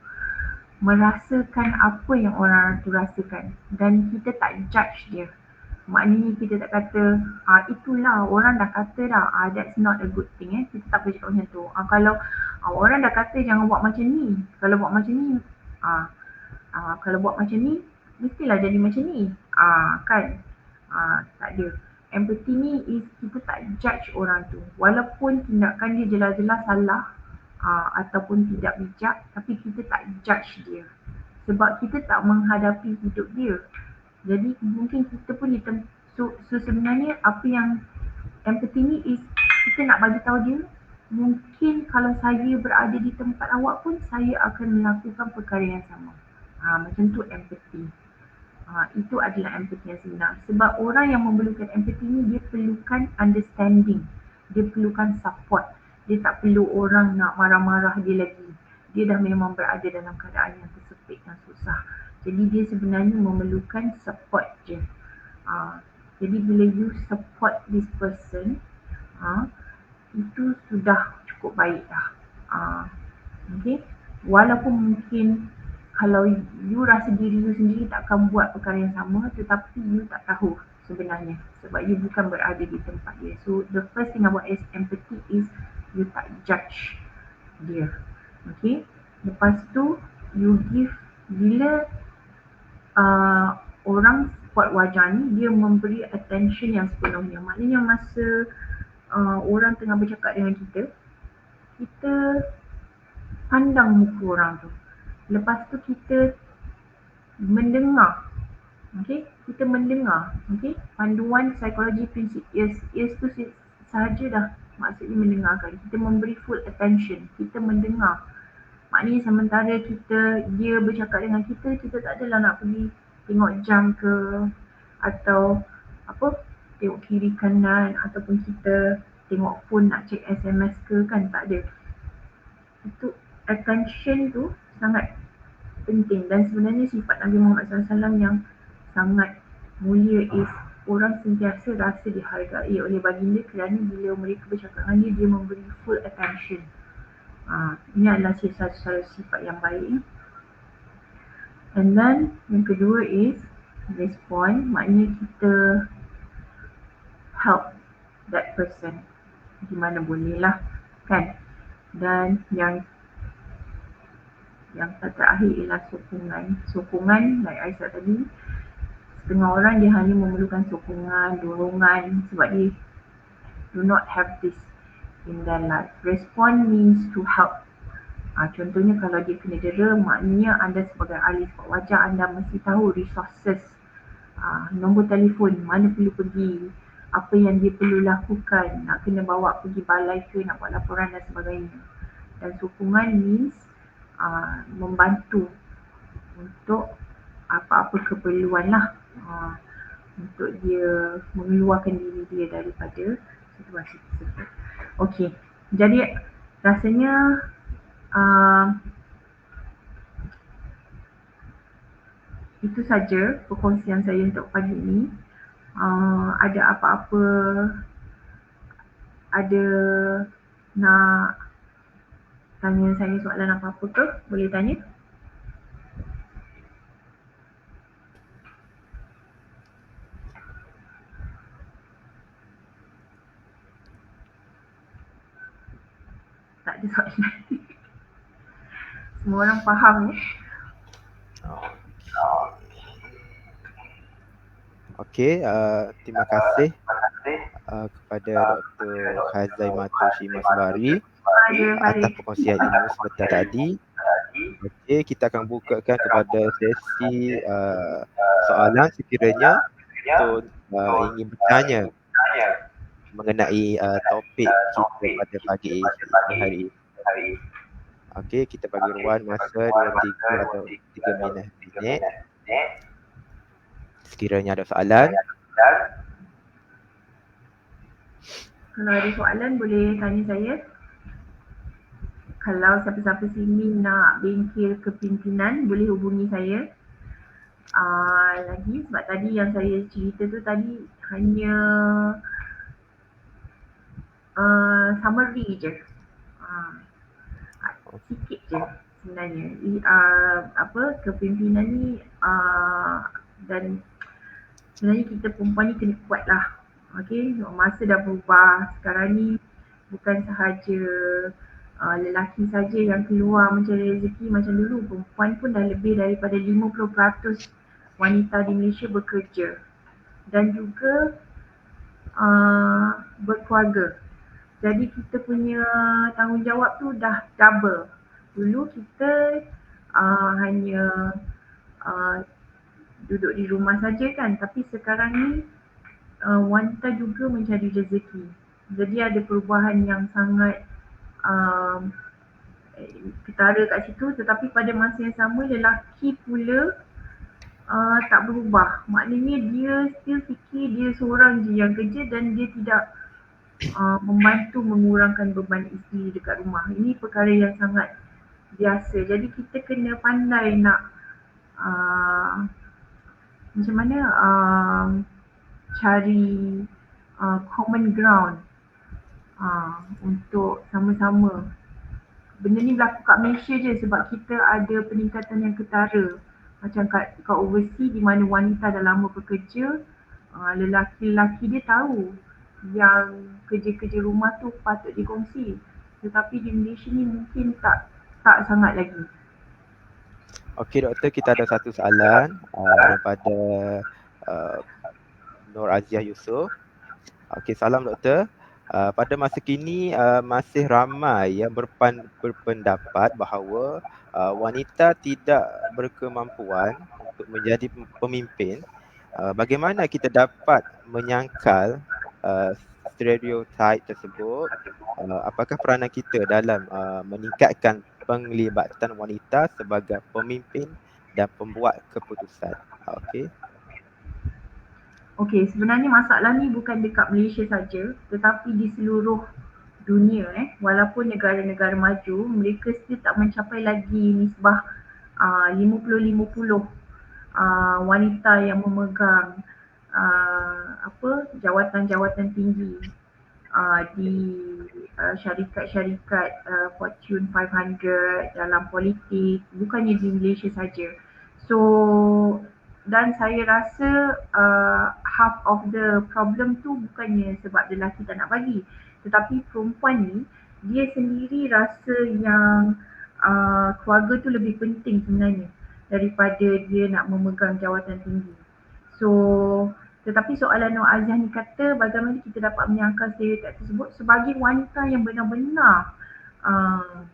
merasakan apa yang orang tu rasakan dan kita tak judge dia. Maknanya kita tak kata itulah orang dah kata dah, that's not a good thing. Kita tak boleh cakap macam tu. Kalau orang dah kata jangan buat macam ni, kalau buat macam ni kalau buat macam ni mestilah jadi macam ni, kan. Tak ada. Empathy ni is kita tak judge orang tu, walaupun tindakan dia jelas-jelas salah ataupun tidak bijak, tapi kita tak judge dia sebab kita tak menghadapi hidup dia. Jadi mungkin kita pun so sebenarnya apa yang empathy ni is, kita nak bagi tahu dia, mungkin kalau saya berada di tempat awak pun saya akan melakukan perkara yang sama. Macam tu empathy. Itu adalah empathy yang sebenar. Sebab orang yang memerlukan empathy ni, dia perlukan understanding, dia perlukan support. Dia tak perlu orang nak marah-marah dia lagi. Dia dah memang berada dalam keadaan yang tersepit dan susah. Jadi dia sebenarnya memerlukan support je. Jadi bila you support this person, itu sudah cukup baik dah. Okay? Walaupun mungkin kalau you rasa diri you sendiri tak akan buat perkara yang sama, tetapi you tak tahu sebenarnya sebab you bukan berada di tempat dia. So the first thing about empathy is you tak judge dia. Okay, lepas tu you give, bila orang spot wajah ni, dia memberi attention yang sepenuhnya. Maknanya masa orang tengah bercakap dengan kita, kita pandang muka orang tu. Lepas tu kita mendengar. Okay, kita mendengar. Okay, panduan psikologi prinsip ears tu sahaja dah maksudnya mendengarkan. Kita memberi full attention, kita mendengar. Maknanya sementara dia bercakap dengan kita tak adalah nak pergi tengok jam ke, atau tengok kiri kanan, ataupun kita tengok phone nak check SMS ke, kan, tak ada. Itu attention tu sangat penting, dan sebenarnya sifat Nabi Muhammad SAW yang sangat mulia is orang sentiasa rasa dihargai oleh baginda kerana bila mereka bercakap dengan dia memberi full attention. Ini adalah satu sifat yang baik. And then yang kedua is respond, maknanya kita help that person di mana boleh lah, kan. Dan yang terakhir ialah sokongan. Like I said tadi, setengah orang dia hanya memerlukan sokongan, dorongan sebab dia do not have this in their life. Respond means to help. Contohnya kalau dia kena dera, maknanya anda sebagai ahli sport wajah, anda mesti tahu resources, nombor telefon, mana perlu pergi, apa yang dia perlu lakukan, nak kena bawa pergi balai ke, nak buat laporan dan sebagainya. Dan sokongan means membantu untuk apa-apa keperluan lah, untuk dia mengeluarkan diri dia daripada situasi tersebut. Okey, jadi rasanya itu saja perkongsian saya untuk pagi ini. Ada apa-apa, ada nak tanya saya soalan apa-apa ke? Boleh tanya? Tak ada soalan. Semua orang faham ya? Okey, terima kasih kepada Dr. Hazaimatul Shimasbari atas perkongsian ilmu sebentar tadi. Okey, kita akan bukakan kepada sesi soalan sekiranya untuk ingin bertanya mengenai topik kita pada pagi hari ini. Okey, kita bagi ruang masa dalam 3 atau 3 minit. Sekiranya ada soalan. Kalau ada soalan boleh tanya saya. Kalau siapa-siapa sini nak bengkel kepimpinan boleh hubungi saya. Lagi sebab tadi yang saya cerita tu tadi hanya summary je. Sikit je sebenarnya. Kepimpinan ni dan sebenarnya kita perempuan ni kena kuat lah. Okey, masa dah berubah. Sekarang ni bukan sahaja lelaki saja yang keluar mencari rezeki macam dulu. Perempuan pun dah lebih daripada 50% wanita di Malaysia bekerja dan juga berkeluarga. Jadi kita punya tanggungjawab tu dah double. Dulu kita hanya duduk di rumah saja kan, tapi sekarang ni wanita juga mencari rezeki. Jadi ada perubahan yang sangat ketara kat situ, tetapi pada masa yang sama lelaki pula tak berubah. Maknanya dia still fikir dia seorang je yang kerja dan dia tidak membantu mengurangkan beban isteri dekat rumah. Ini perkara yang sangat biasa. Jadi kita kena pandai nak macam mana cari common ground untuk sama-sama. Benda ni berlaku kat Malaysia je sebab kita ada peningkatan yang ketara. Macam kat overseas di mana wanita dah lama bekerja, lelaki-lelaki dia tahu yang kerja-kerja rumah tu patut dikongsi. Tetapi di Malaysia ni mungkin tak sangat lagi. Okey doktor, kita ada satu soalan daripada Nur Aziah Yusof. Okey, salam doktor. Pada masa kini masih ramai yang berpendapat bahawa wanita tidak berkemampuan untuk menjadi pemimpin. Bagaimana kita dapat menyangkal stereotip tersebut? Apakah peranan kita dalam meningkatkan penglibatan wanita sebagai pemimpin dan pembuat keputusan? Okey, sebenarnya masalah ni bukan dekat Malaysia saja, tetapi di seluruh dunia. Walaupun negara-negara maju, mereka still tak mencapai lagi nisbah 50-50 wanita yang memegang jawatan-jawatan tinggi di syarikat-syarikat Fortune 500 dalam politik, bukannya di Malaysia saja. So, dan saya rasa half of the problem tu bukannya sebab lelaki tak nak bagi, tetapi perempuan ni dia sendiri rasa yang keluarga tu lebih penting sebenarnya daripada dia nak memegang jawatan tinggi. So, tetapi soalan Nur Aziah ni kata bagaimana kita dapat menyangkal stereotip tersebut sebagai wanita yang benar-benar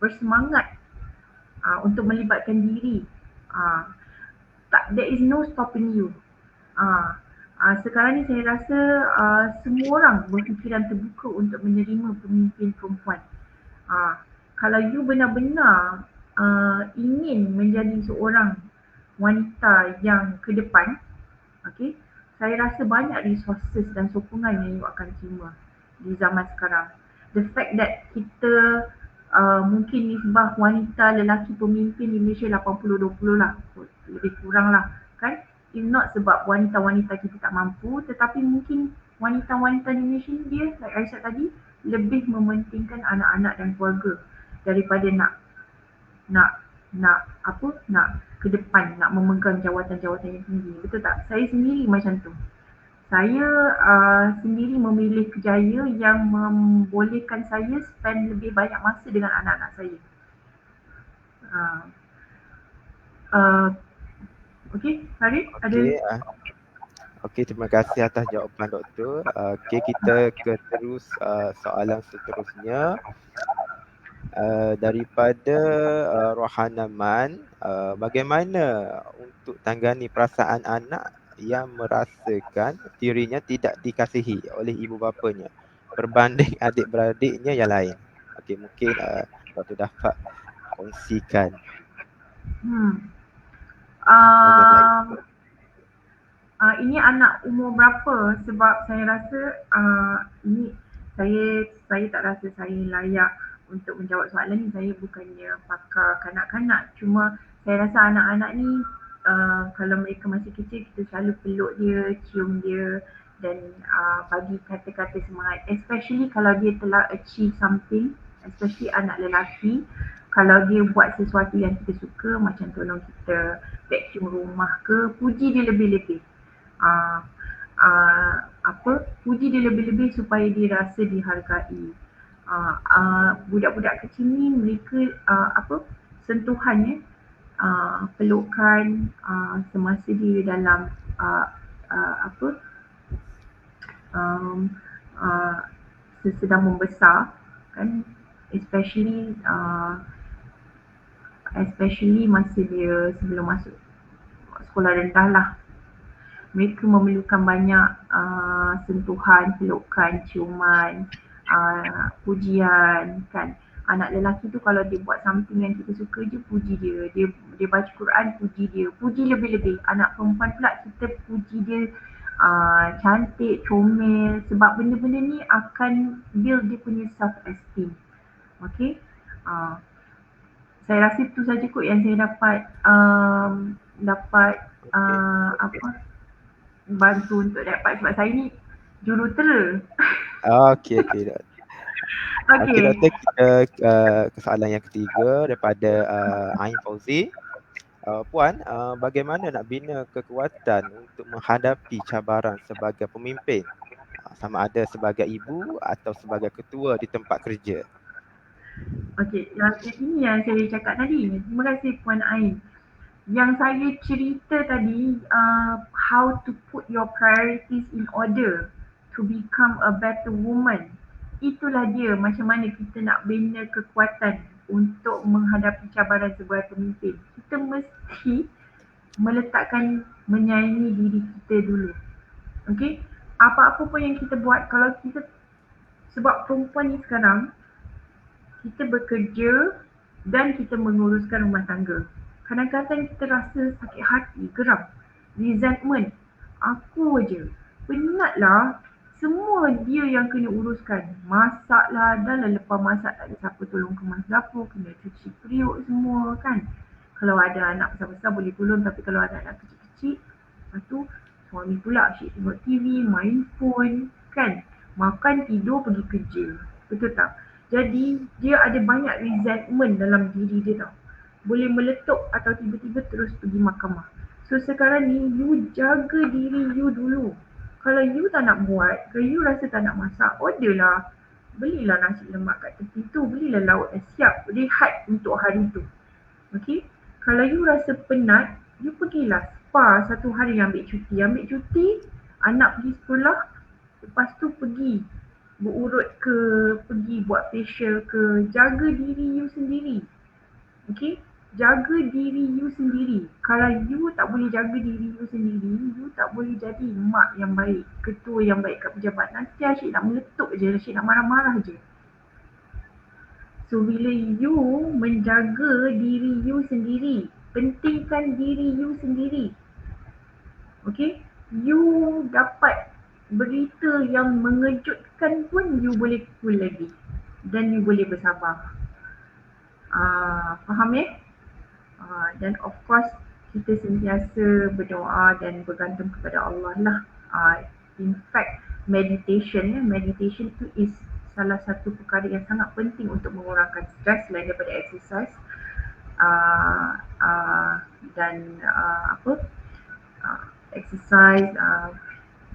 bersemangat untuk melibatkan diri. There is no stopping you. Sekarang ni saya rasa semua orang berfikiran terbuka untuk menerima pemimpin perempuan. Kalau you benar-benar ingin menjadi seorang wanita yang ke depan, okay, saya rasa banyak resources dan sokongan yang you akan terima di zaman sekarang. The fact that kita mungkin nisbah wanita lelaki pemimpin di Malaysia 80-20 lah, lebih kurang lah kan. It's not sebab wanita-wanita kita tak mampu, tetapi mungkin wanita-wanita di Malaysia ni dia, like Aisyah tadi, lebih mementingkan anak-anak dan keluarga daripada nak ke depan, nak memegang jawatan-jawatan yang tinggi. Betul tak? Saya sendiri macam tu. Saya sendiri memilih kerjaya yang membolehkan saya spend lebih banyak masa dengan anak-anak saya. Okey, Farid, ada? Okey, terima kasih atas jawapan doktor. Okey, kita terus soalan seterusnya. Daripada Rohana Man, bagaimana untuk tanggani perasaan anak yang merasakan dirinya tidak dikasihi oleh ibu bapanya berbanding adik-beradiknya yang lain? Okey, mungkin doktor dapat kongsikan. Ini anak umur berapa? Sebab saya rasa ini saya tak rasa saya layak untuk menjawab soalan ni. Saya bukannya pakar kanak-kanak. Cuma saya rasa anak-anak ni kalau mereka masih kecil, kita selalu peluk dia, cium dia dan bagi kata-kata semangat. Especially kalau dia telah achieve something, especially anak lelaki. Kalau dia buat sesuatu yang kita suka, macam tolong kita vacuum rumah ke, puji dia lebih-lebih. Puji dia lebih-lebih supaya dia rasa dihargai. Budak-budak kecil ni mereka sentuhannya, pelukan semasa dia dalam sedang membesar kan, especially masa dia sebelum masuk sekolah rendah lah. Mereka memerlukan banyak sentuhan, pelukan, ciuman, pujian kan. Anak lelaki tu kalau dia buat something yang kita suka je, puji dia. Dia baca Quran, puji dia. Puji lebih-lebih. Anak perempuan pula kita puji dia cantik, comel. Sebab benda-benda ni akan build dia punya self-esteem. Okay. Saya rasa itu saja kot yang saya dapat bantu untuk dapat, sebab saya ni jurutera. Okey. Okey doktor, kita ke soalan yang ketiga daripada Ain Fauzi. Puan, bagaimana nak bina kekuatan untuk menghadapi cabaran sebagai pemimpin, sama ada sebagai ibu atau sebagai ketua di tempat kerja? Okey, ini yang saya cakap tadi. Terima kasih Puan Ain. Yang saya cerita tadi, how to put your priorities in order to become a better woman. Itulah dia macam mana kita nak bina kekuatan untuk menghadapi cabaran sebagai pemimpin. Kita mesti meletakkan menyayangi diri kita dulu. Okey? Apa-apa pun yang kita buat, kalau kita, sebab perempuan ni sekarang, kita bekerja dan kita menguruskan rumah tangga. Kadang-kadang kita rasa sakit hati, geram, resentment. Aku aja, penatlah, semua dia yang kena uruskan. Masaklah, dah lah lepas masak tak ada siapa tolong kemas dapur, kena cuci periuk semua kan. Kalau ada anak besar-besar boleh tolong, tapi kalau ada anak kecil-kecil, lepas tu suami pula asyik tengok TV, main phone kan. Makan, tidur, pergi kerja. Betul tak? Jadi dia ada banyak resentment dalam diri dia tau. Boleh meletup atau tiba-tiba terus pergi mahkamah. So sekarang ni you jaga diri you dulu. Kalau you tak nak buat, kalau you rasa tak nak masak, orderlah. Belilah nasi lemak kat tepi tu, belilah lauk dah siap, rehat untuk hari tu. Okay? Kalau you rasa penat, you pergilah spa satu hari, ambil cuti, anak pergi sekolah, lepas tu pergi berurut ke, pergi buat facial ke, jaga diri you sendiri. Okay? Jaga diri you sendiri. Kalau you tak boleh jaga diri you sendiri, you tak boleh jadi mak yang baik, ketua yang baik kat pejabat. Nanti asyik nak meletup je, asyik nak marah-marah je. So bila you menjaga diri you sendiri, pentingkan diri you sendiri. Okay, you dapat berita yang mengejutkan pun you boleh cool lagi dan you boleh bersabar. Faham ya? Dan of course kita sentiasa berdoa dan bergantung kepada Allah lah. In fact meditation tu is salah satu perkara yang sangat penting untuk mengurangkan stres selain daripada exercise. Exercise,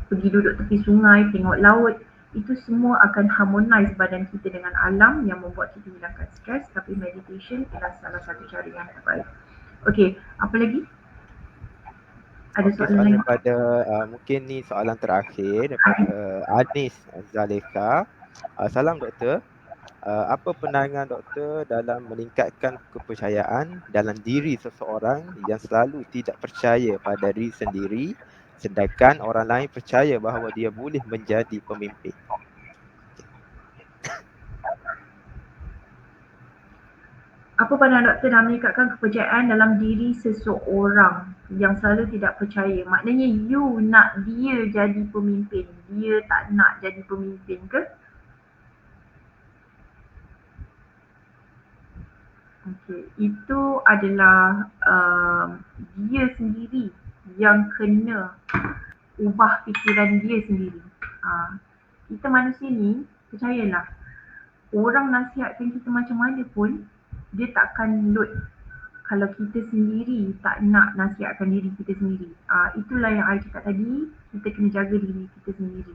pergi duduk tepi sungai, tengok laut, itu semua akan harmonize badan kita dengan alam yang membuat kita hilangkan stres. Tapi meditation adalah salah satu cara yang terbaik. Okey, apa lagi? Ada soalan lain? Daripada mungkin ni soalan terakhir daripada Anis Zaleka. Salam doktor. Apa pandangan doktor dalam meningkatkan kepercayaan dalam diri seseorang yang selalu tidak percaya pada diri sendiri sedangkan orang lain percaya bahawa dia boleh menjadi pemimpin? Apa pandangan doktor dalam meningkatkan kepercayaan dalam diri seseorang yang selalu tidak percaya? Maknanya you nak dia jadi pemimpin, dia tak nak jadi pemimpin ke? Okay, itu adalah dia sendiri yang kena ubah fikiran dia sendiri. Kita manusia ni, percayalah, orang nasihatkan kita macam mana pun, dia takkan load kalau kita sendiri tak nak nasihatkan diri kita sendiri. Itulah yang I cakap tadi, kita kena jaga diri kita sendiri.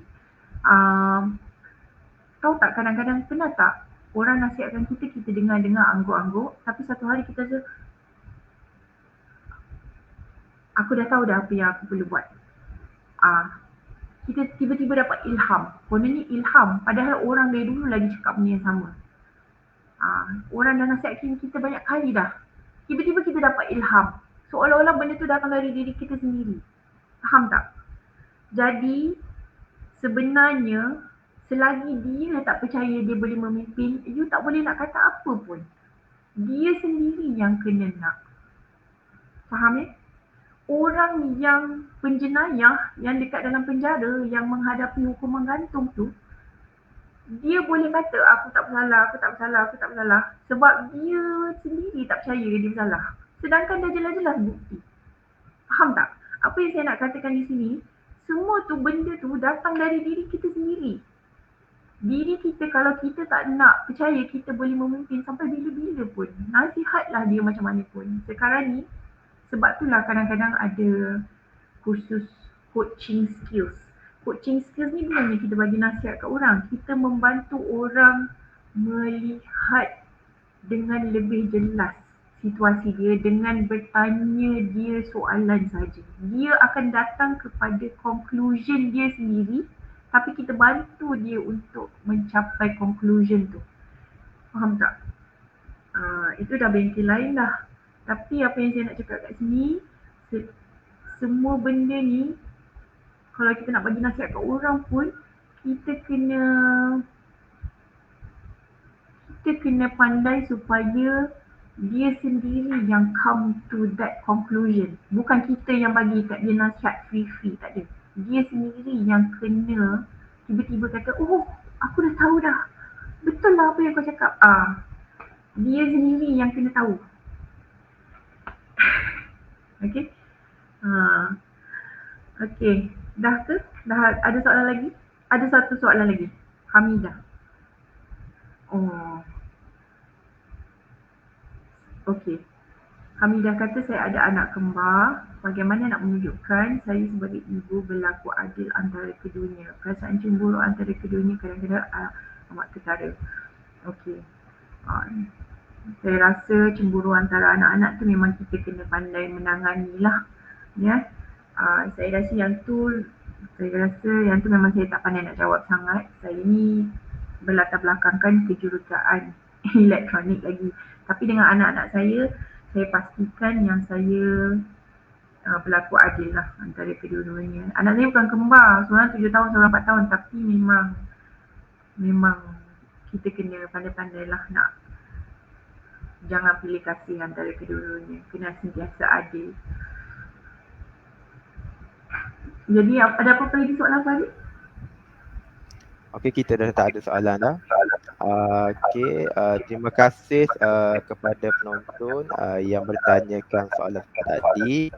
Tahu tak kadang-kadang pernah tak orang nasihatkan kita, kita dengar-dengar angguk-angguk, tapi satu hari kita rasa, aku dah tahu dah apa yang aku perlu buat. Kita tiba-tiba dapat ilham. Kononnya ilham, padahal orang dari dulu lagi cakap benda yang sama. Orang dah nasihatkan kita banyak kali dah. Tiba-tiba kita dapat ilham. Seolah-olah benda tu datang dari diri kita sendiri. Faham tak? Jadi, sebenarnya, selagi dia tak percaya dia boleh memimpin, you tak boleh nak kata apa pun. Dia sendiri yang kena nak. Faham ya? Orang yang penjenayah, yang dekat dalam penjara, yang menghadapi hukuman gantung tu, dia boleh kata, aku tak bersalah. Sebab dia sendiri tak percaya dia bersalah. Sedangkan dah jelas-jelas bukti. Faham tak? Apa yang saya nak katakan di sini, semua tu benda tu datang dari diri kita sendiri. Diri kita, kalau kita tak nak percaya kita boleh memimpin sampai bila-bila pun, nasihatlah dia macam mana pun. Sekarang ni, sebab itulah kadang-kadang ada kursus coaching skills. Coaching skills ni bukannya kita bagi nasihat kat orang, kita membantu orang melihat dengan lebih jelas situasi dia dengan bertanya dia soalan saja. Dia akan datang kepada conclusion dia sendiri, tapi kita bantu dia untuk mencapai conclusion tu. Faham tak? Itu dah bengkel lain dah. Tapi apa yang saya nak cakap kat sini, semua benda ni, kalau kita nak bagi nasihat kat orang pun, kita kena pandai supaya dia sendiri yang come to that conclusion. Bukan kita yang bagi kat dia nasihat free-free, tak ada. Dia sendiri yang kena tiba-tiba kata, oh aku dah tahu dah, betul lah apa yang kau cakap. Dia sendiri yang kena tahu. Okay. Okay. Dah ke? Dah ada soalan lagi? Ada satu soalan lagi. Hamidah. Okay. Hamidah kata, saya ada anak kembar. Bagaimana nak menunjukkan saya sebagai ibu berlaku adil antara keduanya? Perasaan cemburu antara keduanya kadang-kadang amat ketara. Okay. Saya rasa cemburu antara anak-anak tu memang kita kena pandai menangani lah. Ya. Saya rasa yang tu memang saya tak pandai nak jawab sangat. Saya ni berlatar belakangkan kejuruteraan elektronik lagi. Tapi dengan anak-anak saya pastikan yang saya berlaku adil lah antara kedua-duanya. Anak saya bukan kembar, seorang 7 tahun, seorang 4 tahun, tapi memang kita kena pandai-pandai lah nak jangan pilih kasih antara kedua-duanya, kena sentiasa adil. Jadi ada apa-apa lagi soalan Farid? Okey, kita dah tak ada soalan dah. Okey, terima kasih kepada penonton yang bertanyakan soalan tadi.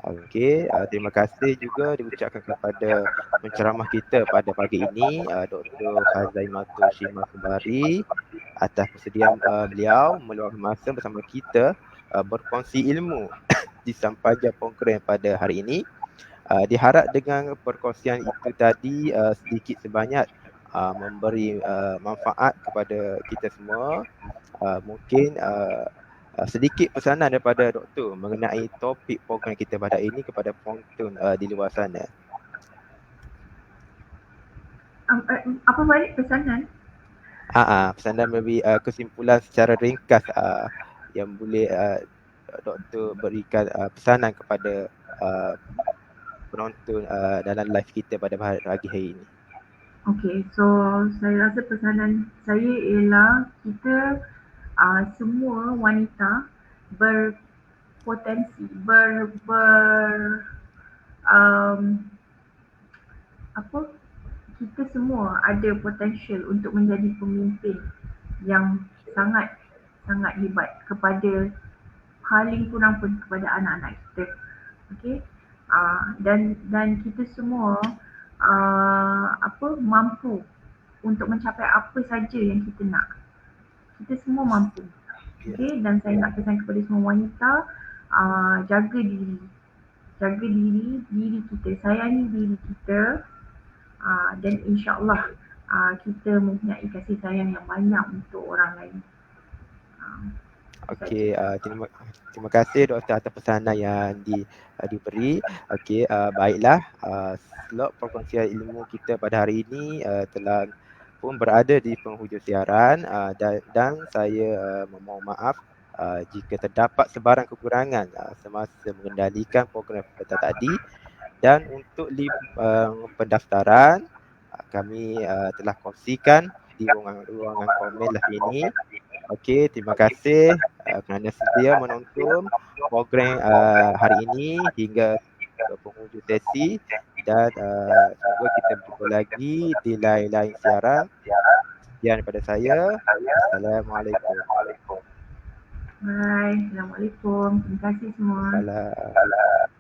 Okey, terima kasih juga diucapkan kepada penceramah kita pada pagi ini, Dr. Hazaimatul Shima Subari, atas persediaan beliau meluangkan masa bersama kita berkongsi ilmu di Sampaja Program pada hari ini. Diharap dengan perkongsian itu tadi sedikit sebanyak memberi manfaat kepada kita semua. Mungkin sedikit pesanan daripada doktor mengenai topik program kita pada ini kepada penonton di luar sana. Apa balik pesanan? Pesanan memberi kesimpulan secara ringkas yang boleh doktor berikan pesanan kepada penonton dalam live kita pada pagi hari ini. Okay, so saya rasa pesanan saya ialah kita semua wanita berpotensi, kita semua ada potential untuk menjadi pemimpin yang sangat hebat kepada paling kurang pun kepada anak-anak kita. Okay, dan kita semua mampu untuk mencapai apa saja yang kita nak. Kita semua mampu. Okay, dan saya nak pesan kepada semua wanita, jaga diri kita, sayangi diri kita, dan insya-Allah kita mempunyai kasih sayang yang banyak untuk orang lain. Okey, terima kasih doktor atas pesanan yang diberi. Okey, baiklah, slot perkongsian ilmu kita pada hari ini telah pun berada di penghujung siaran dan saya memohon maaf jika terdapat sebarang kekurangan semasa mengendalikan program kita tadi. Dan untuk pendaftaran kami telah kongsikan di ruangan komen live ini. Okey, terima kasih kerana sedia menonton program hari ini hingga ke penghujung sesi, dan semoga kita berjumpa lagi di lain-lain siaran. Sekian daripada saya. Assalamualaikum. Bye. Assalamualaikum. Terima kasih semua. Salam.